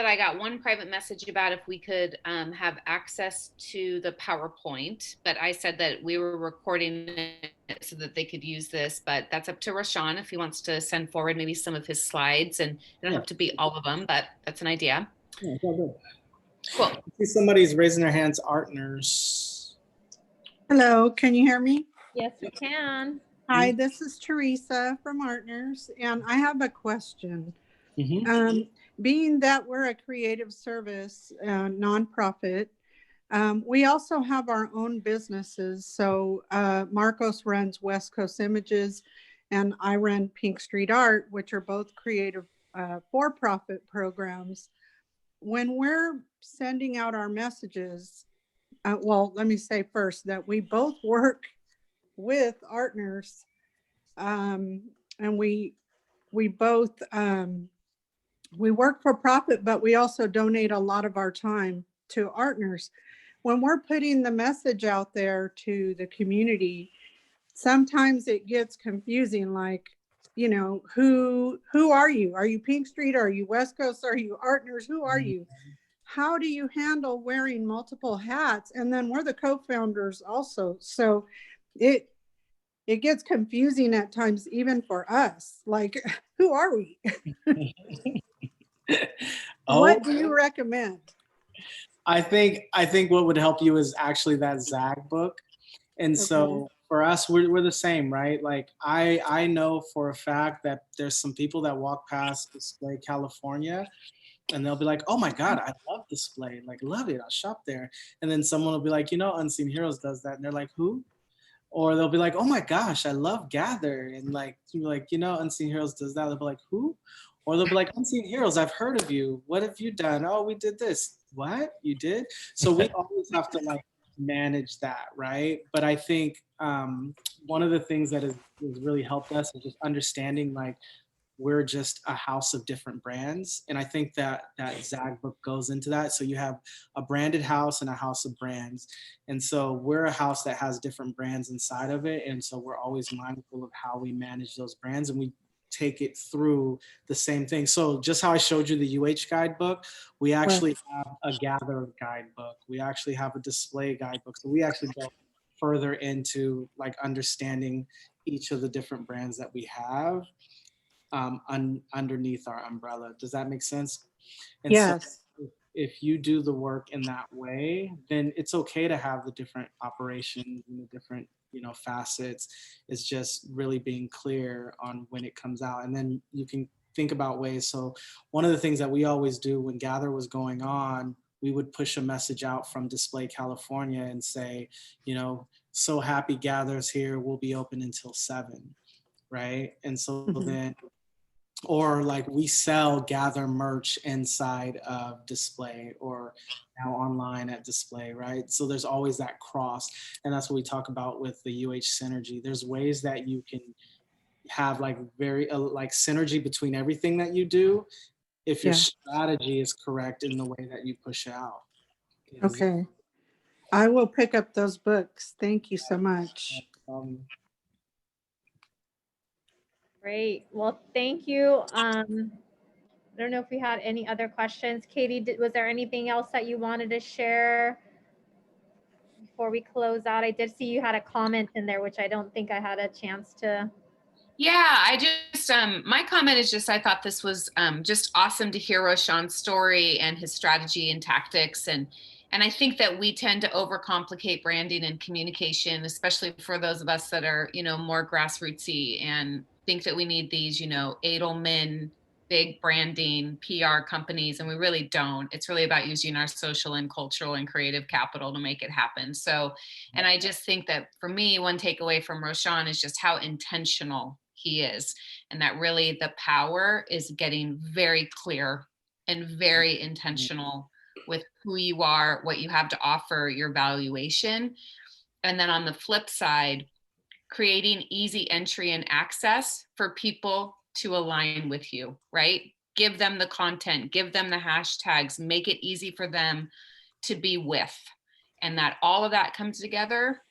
I got one private message about if we could have access to the PowerPoint, but I said that we were recording it so that they could use this, but that's up to Roshaun if he wants to send forward maybe some of his slides, and it don't have to be all of them, but that's an idea. Yeah, it's all good. Cool. I see somebody's raising their hands, Artners. Hello, can you hear me? Yes, we can. Hi, this is Teresa from Artners, and I have a question. Being that we're a creative service nonprofit, we also have our own businesses. So Marcos runs West Coast Images, and I run Pink Street Art, which are both creative for-profit programs. When we're sending out our messages, well, let me say first that we both work with Artners, and we both we work for profit, but we also donate a lot of our time to Artners. When we're putting the message out there to the community, sometimes it gets confusing, like, you know, who are you? Are you Pink Street? Are you West Coast? Are you Artners? Who are you? How do you handle wearing multiple hats? And then we're the co-founders also. So it gets confusing at times, even for us. Like, who are we? What do you recommend? I think what would help you is actually that Zag book. And so for us, we're the same, right? Like I know for a fact that there's some people that walk past Display California and they'll be like, oh my God, I love Display. Like, love it. I'll shop there. And then someone will be like, you know, Unseen Heroes does that. And they're like, who? Or they'll be like, oh my gosh, I love Gather. And like, you know, Unseen Heroes does that. They'll be like, who? Or they'll be like, Unseen Heroes, I've heard of you. What have you done? Oh, we did this. What? You did? So we always have to like manage that, right? But I think one of the things that has really helped us is just understanding like we're just a house of different brands. And I think that Zag book goes into that. So you have a branded house and a house of brands. And so we're a house that has different brands inside of it. And so we're always mindful of how we manage those brands, and we take it through the same thing. So just how I showed you the UH guidebook, we actually have a Gather guidebook. We actually have a Display guidebook. So we actually go further into like understanding each of the different brands that we have underneath our umbrella. Does that make sense? And Yes. so if you do the work in that way, then it's okay to have the different operations and the different, you know, facets. It's just really being clear on when it comes out, and then you can think about ways. So one of the things that we always do when Gather was going on, we would push a message out from Display California and say, you know, so happy Gather's here, we'll be open until 7, right? And so then, or like we sell Gather merch inside of Display or now online at Display, right? So there's always that cross, and that's what we talk about with the UH synergy. There's ways that you can have like very like synergy between everything that you do if your strategy is correct in the way that you push it out. Okay. I will pick up those books. Thank you so much. Great. Well, thank you. I don't know if we had any other questions. Katie, was there anything else that you wanted to share before we close out? I did see you had a comment in there, which I don't think I had a chance to. Yeah, I just, my comment is just, I thought this was just awesome to hear Roshaun's story and his strategy and tactics. And I think that we tend to overcomplicate branding and communication, especially for those of us that are, you know, more grassrootsy and think that we need these, you know, Edelman, big branding, PR companies, and we really don't. It's really about using our social and cultural and creative capital to make it happen. So, and I just think that for me, one takeaway from Roshaun is just how intentional he is, and that really the power is getting very clear and very intentional with who you are, what you have to offer, your valuation. And then on the flip side, creating easy entry and access for people to align with you, right? Give them the content, give them the hashtags, make it easy for them to be with. And that all of that comes together,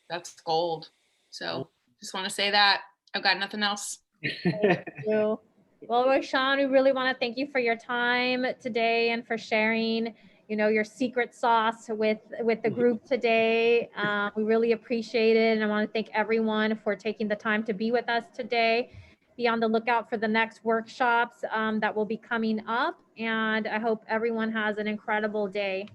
that's gold. So just want to say that. I've got nothing else. Thank you. Well, Roshaun, we really want to thank you for your time today and for sharing, you know, your secret sauce with the group today. We really appreciate it. And I want to thank everyone for taking the time to be with us today. Be on the lookout for the next workshops that will be coming up. And I hope everyone has an incredible day.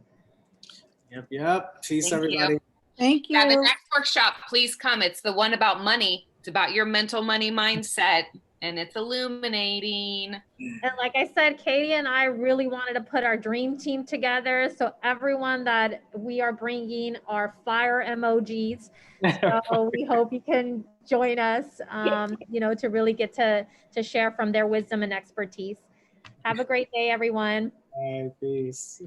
Yep. Peace, Thank you. everybody. Thank you. Yeah, the next workshop, please come. It's the one about money. It's about your mental money mindset, and it's illuminating. And like I said, Katie and I really wanted to put our dream team together. So everyone that we are bringing are fire emojis. So we hope you can join us, you know, to really get to share from their wisdom and expertise. Have a great day, everyone. All right, peace.